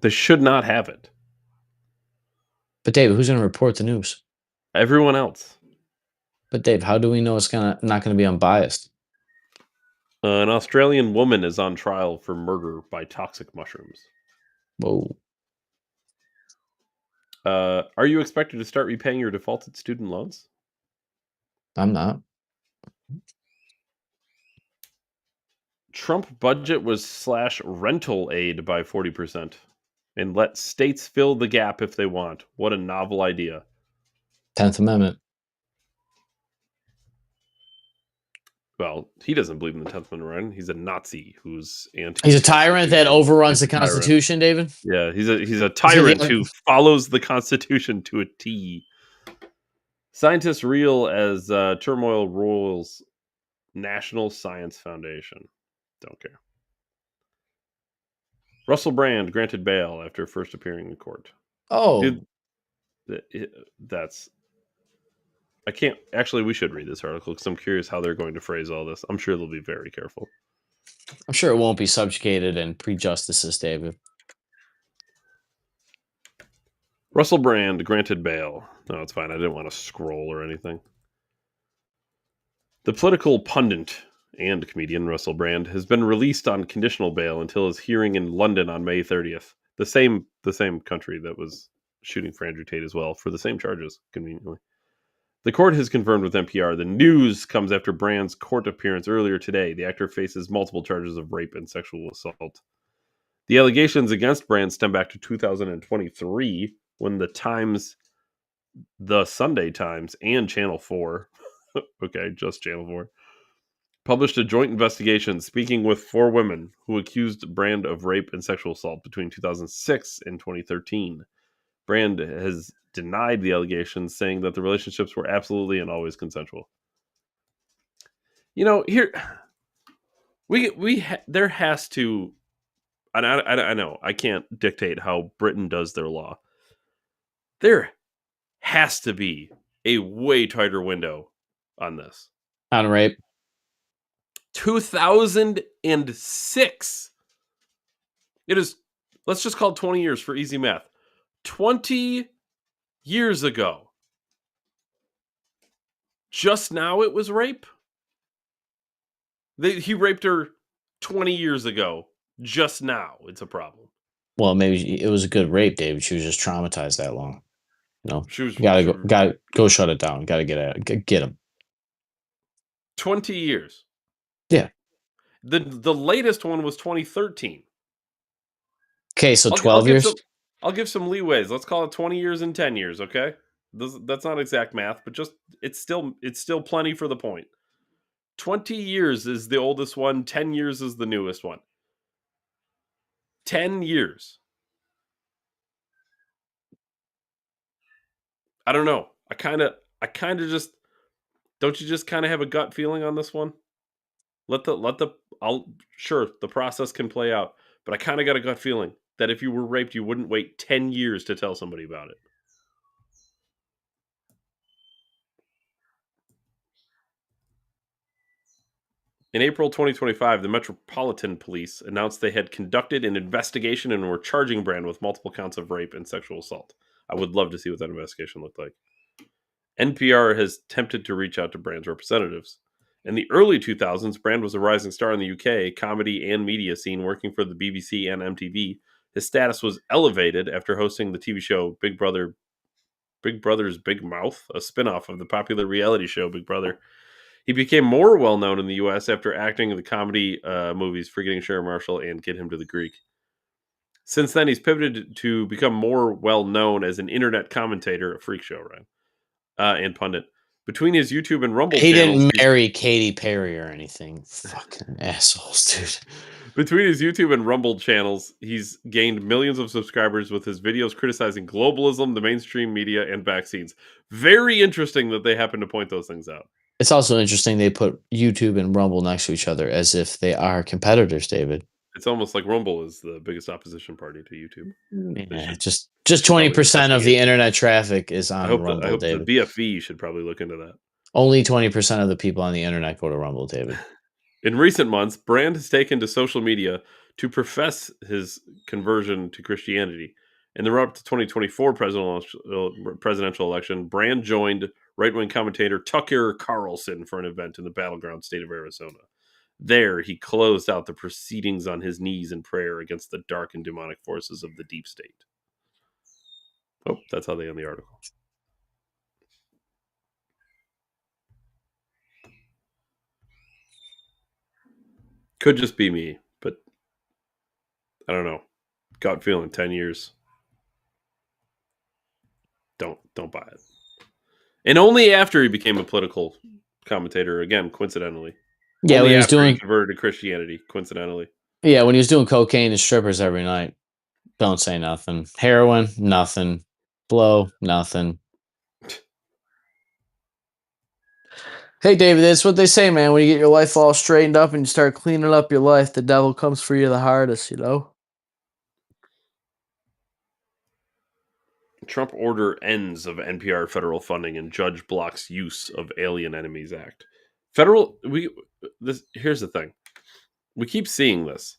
They should not have it. But David, who's going to report the news? Everyone else. But Dave, how do we know it's not going to be unbiased? An Australian woman is on trial for murder by toxic mushrooms. Whoa. Are you expected to start repaying your defaulted student loans? I'm not. Trump budget was slash rental aid by 40% and let states fill the gap if they want. What a novel idea. 10th Amendment. Well, he doesn't believe in the 10th Amendment. He's a Nazi who's anti. He's a tyrant that overruns the He's a tyrant. Constitution, David. Yeah, he's a tyrant who follows the Constitution to a T. Scientists reel as turmoil roils National Science Foundation. Don't care. Russell Brand granted bail after first appearing in court. Oh, Dude, that's. I can't. Actually, we should read this article because I'm curious how they're going to phrase all this. I'm sure they'll be very careful. I'm sure it won't be subjugated and prejudices, David. Russell Brand granted bail. No, it's fine. I didn't want to scroll or anything. The political pundit and comedian Russell Brand has been released on conditional bail until his hearing in London on May 30th. The same country that was shooting for Andrew Tate as well, for the same charges, conveniently. The court has confirmed with NPR. The news comes after Brand's court appearance earlier today. The actor faces multiple charges of rape and sexual assault. The allegations against Brand stem back to 2023 when the Times, the Sunday Times, and Channel 4, okay, just Channel 4, published a joint investigation speaking with 4 women who accused Brand of rape and sexual assault between 2006 and 2013. Brand has denied the allegations, saying that the relationships were absolutely and always consensual. You know, here there has to, and I know I can't dictate how Britain does their law. There has to be a way tighter window on this. On rape. 2006. It is, let's just call it 20 years for easy math. 20 years ago. Just now it was rape? He raped her 20 years ago. Just now it's a problem. Well, maybe it was a good rape, David. She was just traumatized that long. No, She was gotta go shut it down. Gotta get him. 20 years. Yeah. The latest one was 2013. Okay, so 12 years. I'll give some leeways. Let's call it 20 years and 10 years. Okay, that's not exact math, but just it's still plenty for the point. 20 years is the oldest one. 10 years is the newest one. 10 years. I don't know. I kind of just, don't you just kind of have a gut feeling on this one? Sure, the process can play out, but I kind of got a gut feeling that if you were raped, you wouldn't wait 10 years to tell somebody about it. In April 2025, the Metropolitan Police announced they had conducted an investigation and were charging Brand with multiple counts of rape and sexual assault. I would love to see what that investigation looked like. NPR has attempted to reach out to Brand's representatives. In the early 2000s, Brand was a rising star in the UK comedy and media scene, working for the BBC and MTV. His status was elevated after hosting the TV show Big Brother's Big Mouth, a spin-off of the popular reality show Big Brother. He became more well-known in the U.S. after acting in the comedy movies Forgetting Sarah Marshall and Get Him to the Greek. Since then, he's pivoted to become more well-known as an internet commentator, a freak show, right? And pundit. Between his YouTube and Rumble He channels... didn't marry Katy Perry or anything. Fucking assholes, dude. Between his YouTube and Rumble channels, he's gained millions of subscribers with his videos criticizing globalism, the mainstream media, and vaccines. Very interesting that they happen to point those things out. It's also interesting they put YouTube and Rumble next to each other as if they are competitors, David. It's almost like Rumble is the biggest opposition party to YouTube. Yeah, just 20% of the internet traffic is on Rumble, I hope David. the BFE should probably look into that. Only 20% of the people on the internet go to Rumble, David. In recent months, Brand has taken to social media to profess his conversion to Christianity. In the run-up to 2024 presidential election, Brand joined right-wing commentator Tucker Carlson for an event in the battleground state of Arizona. There, he closed out the proceedings on his knees in prayer against the dark and demonic forces of the deep state. Oh, that's how they end the article. Could just be me, but I don't know. Gut feeling 10 years. Don't buy it. And only after he became a political commentator, again, coincidentally. Yeah, Only when he was after he doing converted to Christianity, coincidentally. when he was doing cocaine and strippers every night. Don't say nothing. Heroin, nothing. Blow, nothing. Hey, David, that's what they say, man. When you get your life all straightened up and you start cleaning up your life, the devil comes for you the hardest, you know? Trump order ends of NPR federal funding and judge blocks use of Alien Enemies Act. Here's the thing. We keep seeing this.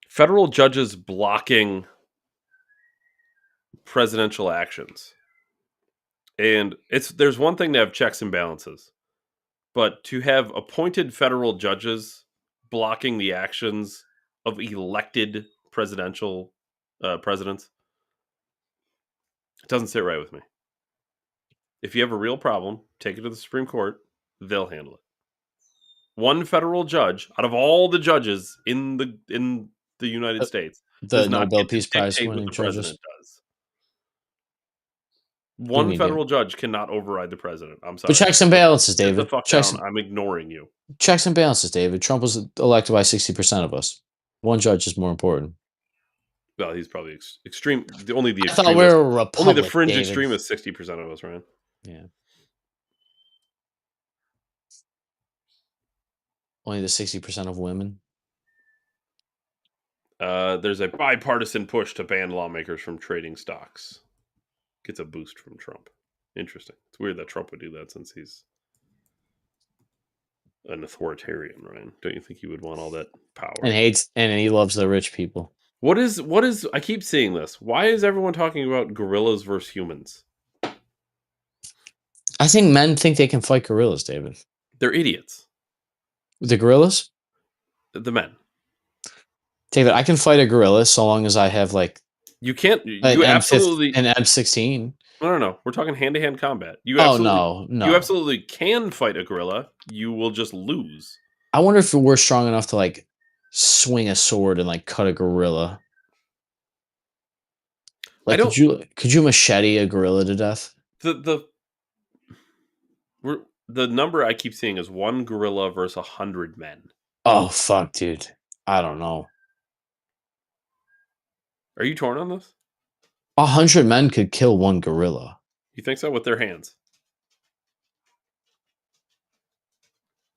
Federal judges blocking presidential actions. And there's one thing to have checks and balances, but to have appointed federal judges blocking the actions of elected presidential presidents, it doesn't sit right with me. If you have a real problem, take it to the Supreme Court. They'll handle it. One federal judge out of all the judges in the United States The does not Nobel get to Peace Prize dictate what winning the judges. president does. What do you One mean, David? federal judge cannot override the president. I'm sorry. But checks and balances, Sit the David. fuck down. I'm ignoring you. Checks and balances, David. Trump was elected by 60% of us. One judge is more important. Well, he's probably extreme. Only the I thought extremist. we were a Only republic, the fringe David. extremists. 60% of us, right? Yeah. Only the 60% of women. There's a bipartisan push to ban lawmakers from trading stocks. Gets a boost from Trump. Interesting. It's weird that Trump would do that since he's an authoritarian, Ryan. Don't you think he would want all that power? And he loves the rich people. What is I keep seeing this. Why is everyone talking about gorillas versus humans? I think men think they can fight gorillas, David. They're idiots. The gorillas? The men. David, I can fight a gorilla so long as I have like You can't. an You absolutely. an M16. No. We're talking hand-to-hand combat. You Oh, absolutely, no. You absolutely can fight a gorilla. You will just lose. I wonder if we're strong enough to like swing a sword and like cut a gorilla. Like, could you machete a gorilla to death? The number I keep seeing is one gorilla versus 100 men. Oh fuck, dude. I don't know. Are you torn on this? 100 men could kill one gorilla. You think so? With their hands?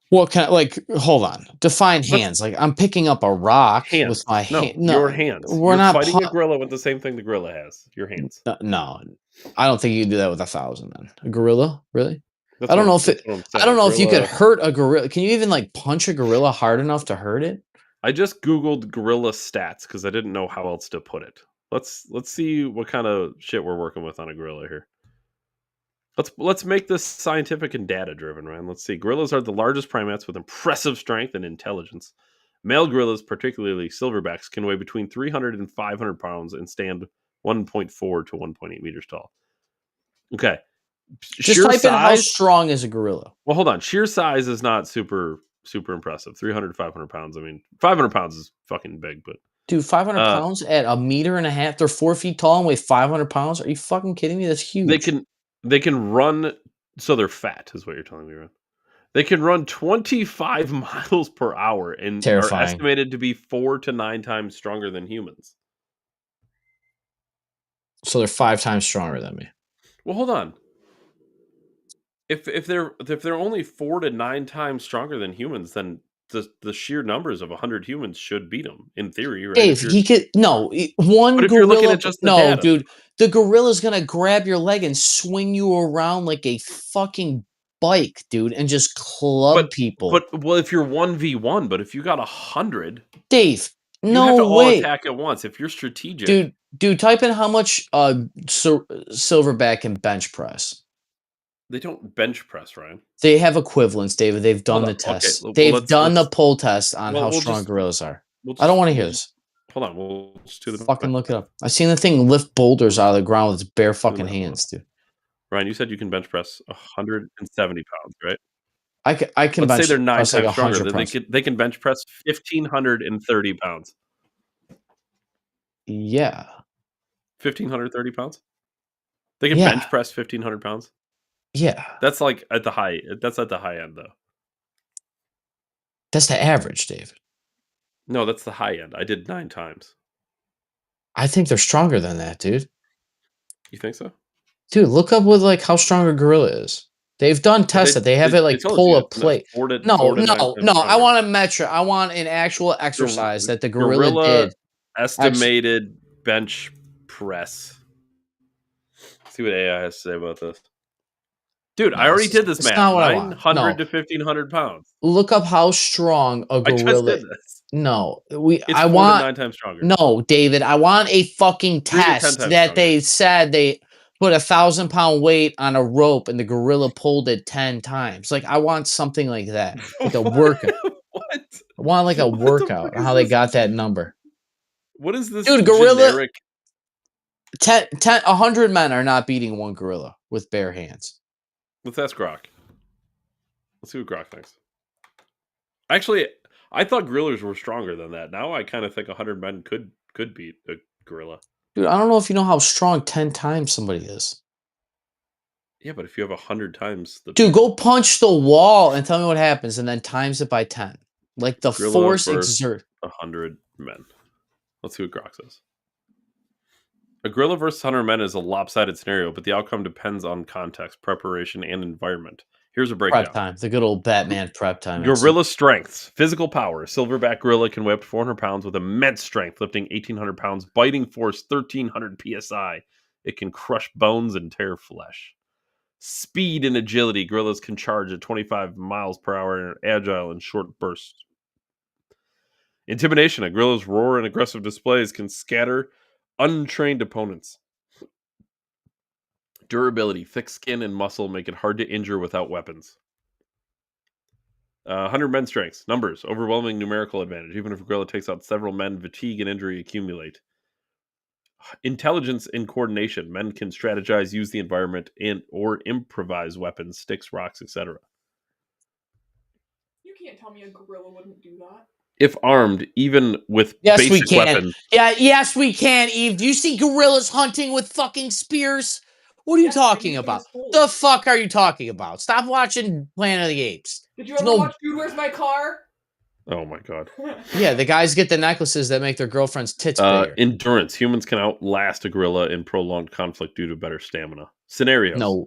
Well, hold on. Define hands. Like, I'm picking up a rock with my hand. No, your hands. We're You're not fighting a gorilla with the same thing the gorilla has. Your hands. No, I don't think you can do that with 1,000 men. A gorilla, really? That's I don't know if you could Gorilla- hurt a gorilla. Can you even like punch a gorilla hard enough to hurt it? I just Googled gorilla stats because I didn't know how else to put it. Let's see what kind of shit we're working with on a gorilla here. Let's make this scientific and data driven, Ryan. Let's see. Gorillas are the largest primates with impressive strength and intelligence. Male gorillas, particularly silverbacks, can weigh between 300 and 500 pounds and stand 1.4 to 1.8 meters tall. Okay. Just type in how strong is a gorilla. Well, hold on. Sheer size is not super impressive. 300 to 500 pounds. I mean, 500 pounds is fucking big, but dude, 500 pounds at 1.5 meters. They're 4 feet tall and weigh 500 pounds. Are you fucking kidding me? That's huge. They can run, so they're fat, is what you're telling me, Ron. They can run 25 miles per hour and are estimated to be 4 to 9 times stronger than humans. So they're 5 times stronger than me. Well, hold on. If they're only 4 to 9 times stronger than humans, then the sheer numbers of 100 humans should beat them in theory, right? Dave, he could one but if gorilla. You're looking at just the data. Dude, the gorilla's gonna grab your leg and swing you around like a fucking bike, dude, and just club people. But if you're 1v1, but if you got 100, Dave, you have to all attack at once. If you're strategic, dude, type in how much silverback can bench press. They don't bench press, Ryan. They have equivalents, David. They've done the test. Okay. They've done the pull test on how strong gorillas are. I don't want to hear this. Hold on, we'll just do the fucking look it up. I've seen the thing lift boulders out of the ground with its bare fucking hands, dude. Ryan, you said you can bench press 170 pounds, right? I can. Let's say they're 9 times like stronger. They can bench press 1,530 pounds. Yeah. 1,530 pounds. They can bench press 1,500 pounds. Yeah, That's like at the high. That's at the high end, though. that's the average, David. No, that's the high end. I did 9 times. I think they're stronger than that, dude. You think so? Dude, look up with like how strong a gorilla is. They've done But tests that they have it they like told pull you a it's not plate. 4 to 9 times No. I stronger. want a metric. I want an actual Gor exercise that the gorilla gorilla did. estimated bench press. See what AI has to say about this. Dude, I No, already did this it's math. not what I want. 900 No, to 1,500 pounds. look up how strong a I just gorilla. did this. No, It's I 4 to want 9 times stronger. no, David. I want a fucking 3 to 10 test times that stronger. they said they put 1,000-pound weight on a rope and the gorilla pulled it 10 times. Like I want something like that, like a workout. What? I want like a What the fuck workout. is How they this? got that number, What is this dude? Gorilla generic? 100 men are not beating one gorilla with bare hands. Let's ask Grok. Let's see what Grok thinks. Actually, I thought gorillas were stronger than that. Now I kind of think 100 men could beat a gorilla. Dude, I don't know if you know how strong 10 times somebody is. Yeah, but if you have 100 times the Dude, people, go punch the wall and tell me what happens, and then times it by 10. Like the gorilla force versus exert. 100 men. Let's see what Grok says. A gorilla versus 100 men is a lopsided scenario, but the outcome depends on context, preparation, and environment. Here's a Prep breakdown. time. The good old Batman prep time. Gorilla strengths. Physical power. Silverback gorilla can weigh up to 400 pounds with immense strength, lifting 1,800 pounds. Biting force, 1,300 psi. It can crush bones and tear flesh. Speed and agility. Gorillas can charge at 25 miles per hour and are agile in short bursts. Intimidation. A gorilla's roar and aggressive displays can scatter untrained opponents. Durability. Thick skin and muscle make it hard to injure without weapons. 100 men strengths. Numbers. Overwhelming numerical advantage. Even if a gorilla takes out several men, fatigue and injury accumulate. Intelligence and coordination. Men can strategize, use the environment, and or improvise weapons, sticks, rocks, etc. You can't tell me a gorilla wouldn't do that. If armed, even with Yes, we basic can. weapons. Yeah, yes, we can, Eve. Do you see gorillas hunting with fucking spears? What are you Yes, I talking used them about? as tools. The fuck are you talking about? Stop watching Planet of the Apes. Did you There's ever no- watch Dude, Where's My Car? Oh my god. Yeah, the guys get the necklaces that make their girlfriend's tits bigger. Endurance. Humans can outlast a gorilla in prolonged conflict due to better stamina. Scenarios. No.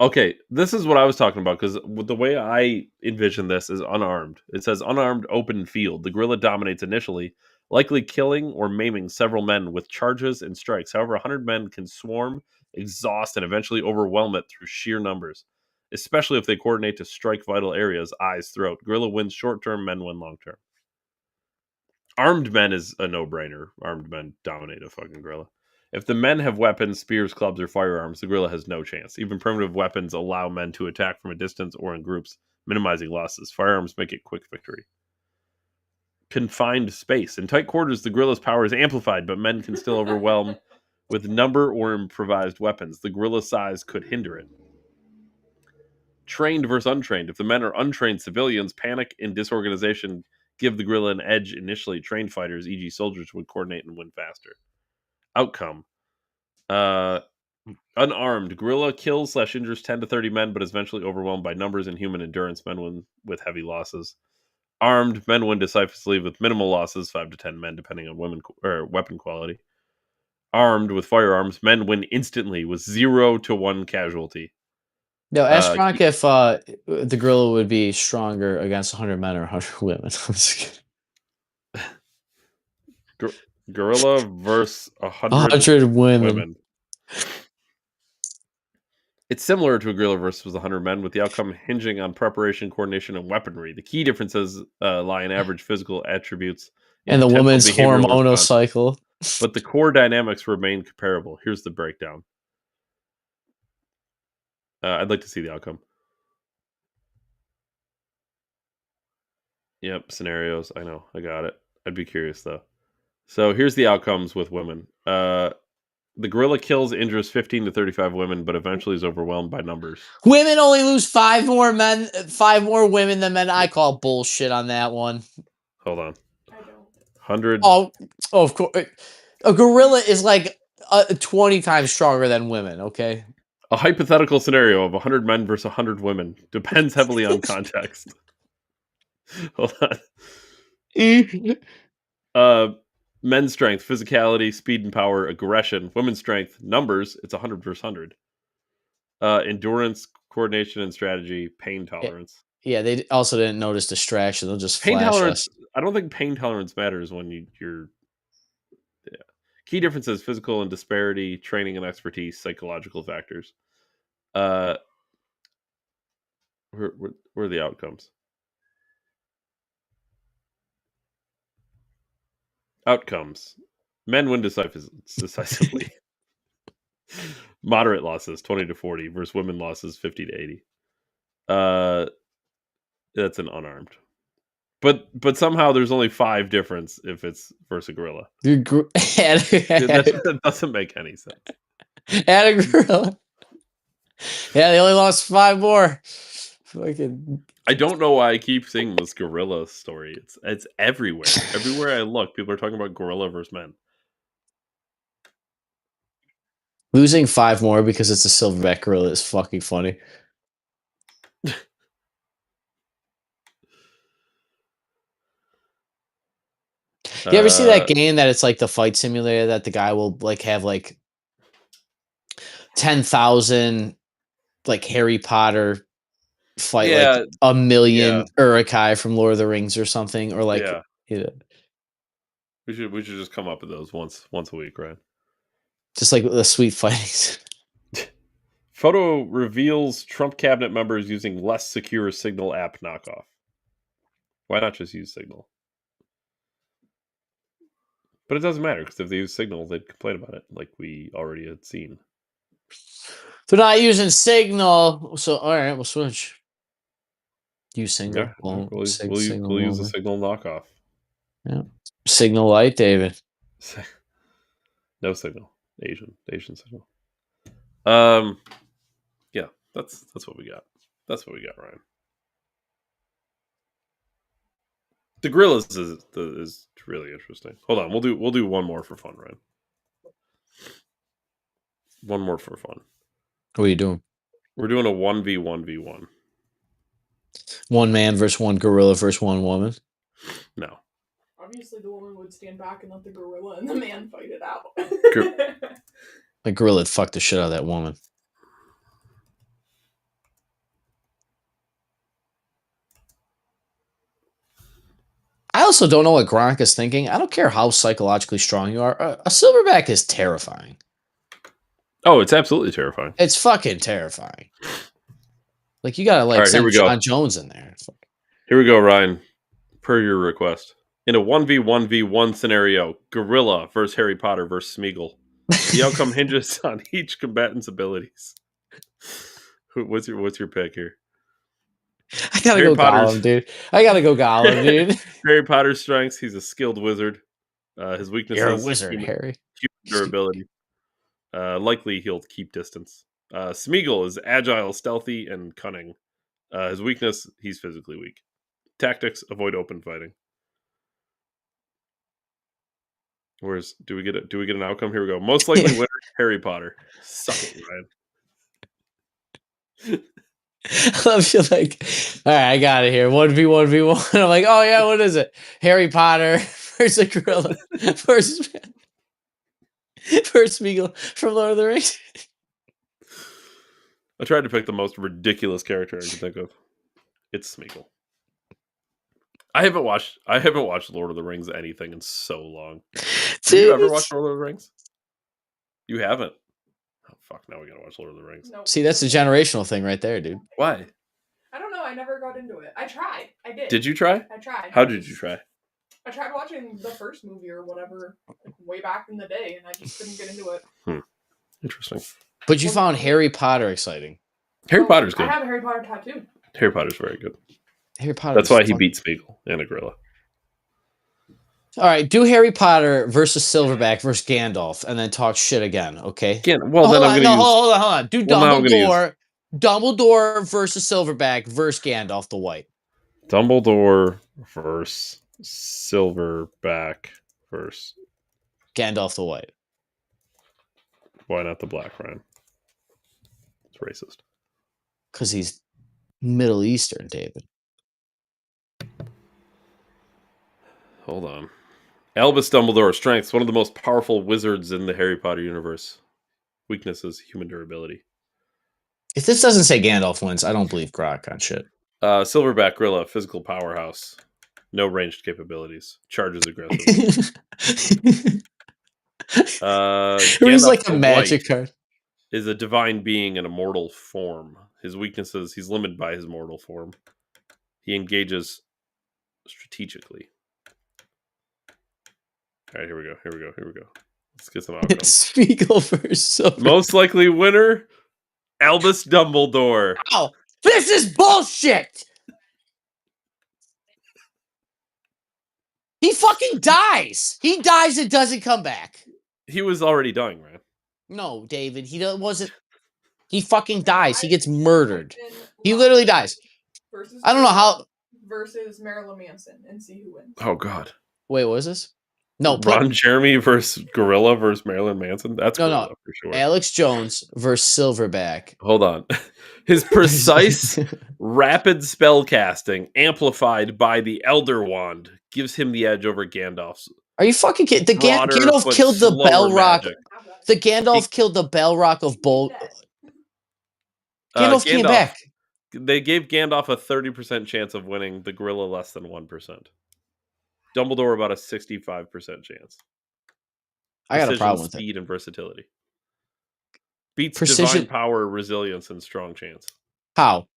Okay, this is what I was talking about because the way I envision this is unarmed. It says unarmed open field. The gorilla dominates initially, likely killing or maiming several men with charges and strikes. However, 100 men can swarm, exhaust, and eventually overwhelm it through sheer numbers, especially if they coordinate to strike vital areas, eyes, throat. Gorilla wins short-term, men win long-term. Armed men is a no-brainer. Armed men dominate a fucking gorilla. If the men have weapons, spears, clubs, or firearms, the gorilla has no chance. Even primitive weapons allow men to attack from a distance or in groups, minimizing losses. Firearms make it quick victory. Confined space. In tight quarters, the gorilla's power is amplified, but men can still overwhelm with number or improvised weapons. The gorilla's size could hinder it. Trained versus untrained. If the men are untrained civilians, panic and disorganization give the gorilla an edge initially. Trained fighters, e.g. soldiers, would coordinate and win faster. Outcome. Unarmed. Gorilla kills / injures 10 to 30 men, but is eventually overwhelmed by numbers and human endurance. Men win with heavy losses. Armed. Men win decisively with minimal losses, 5 to 10 men, depending on weapon quality. Armed with firearms. Men win instantly with 0 to 1 casualty. No, ask Frank if the gorilla would be stronger against 100 men or 100 women. I'm just kidding. Gorilla versus 100 women. It's similar to a gorilla versus 100 men, with the outcome hinging on preparation, coordination, and weaponry. The key differences lie in average physical attributes And the potential woman's behavioral hormonal response, cycle. but the core dynamics remain comparable. Here's the breakdown. I'd like to see the outcome. Yep, scenarios. I know. I got it. I'd be curious, though. So here's the outcomes with women. The gorilla kills, injures 15 to 35 women, but eventually is overwhelmed by numbers. Women only lose 5 more women than men. I call bullshit on that one. Hold on. I don't. 100. Oh, of course. A gorilla is like 20 times stronger than women, okay? A hypothetical scenario of 100 men versus 100 women depends heavily on context. Hold on. Men's strength, physicality, speed and power, aggression. Women's strength, numbers, it's 100 versus 100. Endurance, coordination, and strategy, pain tolerance. Yeah, they also didn't notice distraction. They'll just Pain flash tolerance, us. I don't think pain tolerance matters when you're. Yeah. Key differences: physical and disparity, training and expertise, psychological factors. Where are the outcomes? Outcomes: men win decisively. Moderate losses 20 to 40 versus women losses 50 to 80. That's an unarmed. But somehow there's only 5 difference if it's versus a gorilla. That doesn't make any sense. Add a gorilla. Yeah, they only lost 5 more. Fucking. I don't know why I keep seeing this gorilla story. It's everywhere. Everywhere I look, people are talking about gorilla versus men. Losing 5 more because it's a silverback gorilla is fucking funny. You ever see that game that it's like the fight simulator that the guy will like have like 10,000 like Harry Potter fight like a million Uruk-hai from Lord of the Rings or something, or like we should just come up with those once a week, right? Just like the sweet fightings. Photo reveals Trump cabinet members using less secure Signal app knockoff. Why not just use Signal? But it doesn't matter because if they use Signal, they'd complain about it, like we already had seen. They're not using Signal, so all right, we'll switch. Use Signal. Yeah, we'll use the Signal knockoff. Yeah, Signal Light, David. No Signal, Asian Signal. Yeah, that's what we got. That's what we got, Ryan. The gorillas is really interesting. Hold on, we'll do one more for fun, Ryan. One more for fun. What are you doing? We're doing a 1v1v1. One man versus one gorilla versus one woman. No. Obviously, the woman would stand back and let the gorilla and the man fight it out. The gorilla would fuck the shit out of that woman. I also don't know what Gronk is thinking. I don't care how psychologically strong you are. A silverback is terrifying. Oh, it's absolutely terrifying. It's fucking terrifying. Like, you gotta like send John Jones in there. Here we go, Ryan. Per your request. In a 1v1v1 scenario, gorilla versus Harry Potter versus Smeagol. The outcome hinges on each combatant's abilities. What's your pick here? I gotta go Gollum, dude. Harry Potter's strengths: he's a skilled wizard. His weaknesses: you're a wizard, Harry. Human durability. Likely he'll keep distance. Smeagol is agile, stealthy, and cunning. His weakness: he's physically weak. Tactics: avoid open fighting. Do we get an outcome? Here we go. Most likely winner: Harry Potter. Suck it, Ryan. I love you, like, all right, I got it here. 1v1v1. I'm like, oh yeah, what is it? Harry Potter versus a gorilla versus Smeagol from Lord of the Rings. I tried to pick the most ridiculous character I could think of. It's Smeagol. I haven't watched Lord of the Rings anything in so long. Have you ever watched Lord of the Rings? You haven't. Oh fuck! Now we gotta watch Lord of the Rings. Nope. See, that's a generational thing right there, dude. Why? I don't know. I never got into it. I tried. I did. Did you try? I tried. How did you try? I tried watching the first movie or whatever, like, way back in the day, and I just couldn't get into it. Interesting. But you found Harry Potter exciting. Harry Potter's good. I have a Harry Potter tattoo. Harry Potter's very good. Harry Potter. That's why he beat Smeagol and a gorilla. All right, do Harry Potter versus Silverback versus Gandalf, and then talk shit again, okay? Hold on. Do Dumbledore versus Silverback versus Gandalf the White. Dumbledore versus Silverback versus Gandalf the White. Why not the Black, Ryan? racist? Because he's Middle Eastern, David. Hold on. Albus Dumbledore, strengths, one of the most powerful wizards in the Harry Potter universe. Weaknesses, human durability. If this doesn't say Gandalf wins, I don't believe Grok on shit. Silverback Gorilla, physical powerhouse. No ranged capabilities. Charges aggressively. He's Gandalf like a the magic White card. is a divine being in a mortal form. His weaknesses, he's limited by his mortal form. He engages strategically. All right, here we go. Let's get some outcomes. Spiegel versus Silver. Most likely winner, Albus Dumbledore. Oh, this is bullshit! He fucking dies! He dies and doesn't come back. He was already dying, man. No, David, wasn't. He fucking dies. He gets murdered. He literally dies. I don't know how. Versus Marilyn Manson and see who wins. Oh, God. Wait, what is this? No, Ron Jeremy versus Gorilla versus Marilyn Manson? That's Gorilla for sure. Alex Jones versus Silverback. Hold on. His precise, rapid spell casting, amplified by the Elder Wand, gives him the edge over Gandalf's. Are you fucking kidding? The broader, Gandalf but killed the slower Balrog. magic. The Gandalf killed the Balrog of Bold. Gandalf came back. They gave Gandalf a 30% chance of winning, the Gorilla less than 1%. Dumbledore about a 65% chance. I got a problem with speed it. and versatility. Beats Precision, divine power, resilience, and strong chance. How?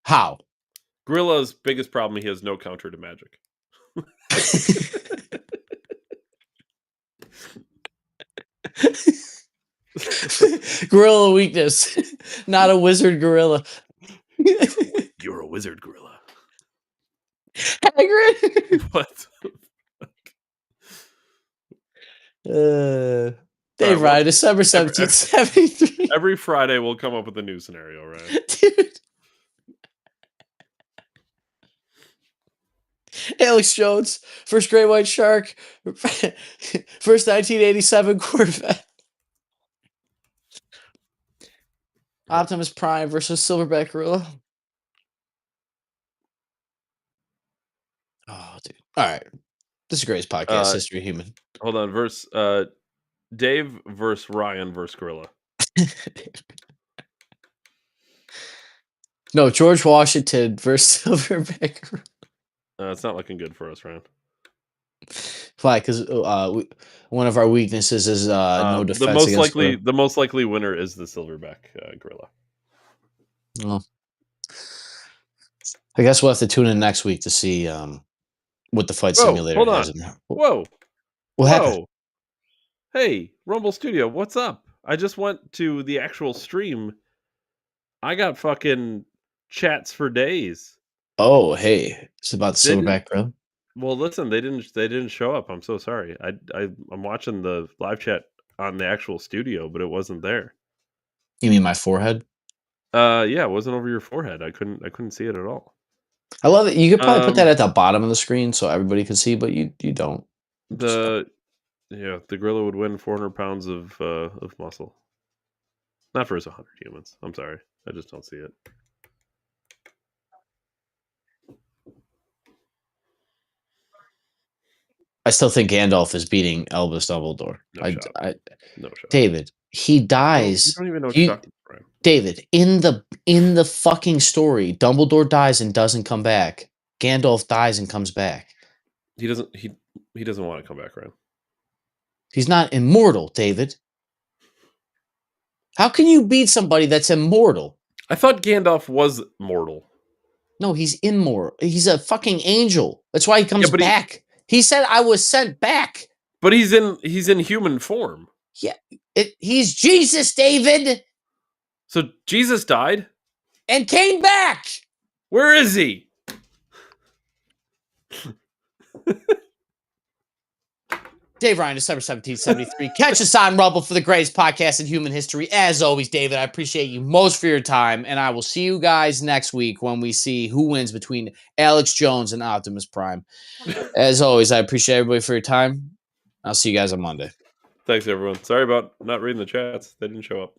Gorilla's biggest problem, he has no counter to magic. Gorilla weakness. Not a wizard gorilla. You're a wizard gorilla. Hagrid. What? Dave Ryan, December 17th, 73. Every Friday we'll come up with a new scenario, right? Dude. Alex Jones, first great white shark, first 1987 Corvette. Optimus Prime versus Silverback Gorilla. Oh, dude. All right. This is the greatest podcast history human. Hold on. Dave versus Ryan versus Gorilla. No, George Washington versus Silverback Gorilla. It's not looking good for us, Ryan. Why? Because one of our weaknesses is no defense. The most likely winner is the Silverback Gorilla. Well, I guess we'll have to tune in next week to see what the fight simulator has in there. What happened? Hey, Rumble Studio, what's up? I just went to the actual stream. I got fucking chats for days. Oh, hey, it's about the Silverback Gorilla. Well, listen, they didn't show up. I'm so sorry. I'm watching the live chat on the actual studio, but it wasn't there. You mean my forehead? Yeah, it wasn't over your forehead. I couldn't see it at all. I love it. You could probably put that at the bottom of the screen so everybody can see, but you don't. The gorilla would win 400 pounds of muscle. Not versus 100 humans. I'm sorry. I just don't see it. I still think Gandalf is beating Albus Dumbledore. No shot. David, he dies. You don't even know what you're talking about, right? David, in the fucking story, Dumbledore dies and doesn't come back. Gandalf dies and comes back. He doesn't want to come back, right? He's not immortal, David. How can you beat somebody that's immortal? I thought Gandalf was mortal. No, he's immortal. He's a fucking angel. That's why he comes back. He said, "I was sent back." But he's in human form. Yeah, he's Jesus, David. So Jesus died and came back. Where is he? Dave Ryan, December 17th, 73. Catch us on Rumble for the greatest podcast in human history. As always, David, I appreciate you most for your time, and I will see you guys next week when we see who wins between Alex Jones and Optimus Prime. As always, I appreciate everybody for your time. I'll see you guys on Monday. Thanks, everyone. Sorry about not reading the chats. They didn't show up.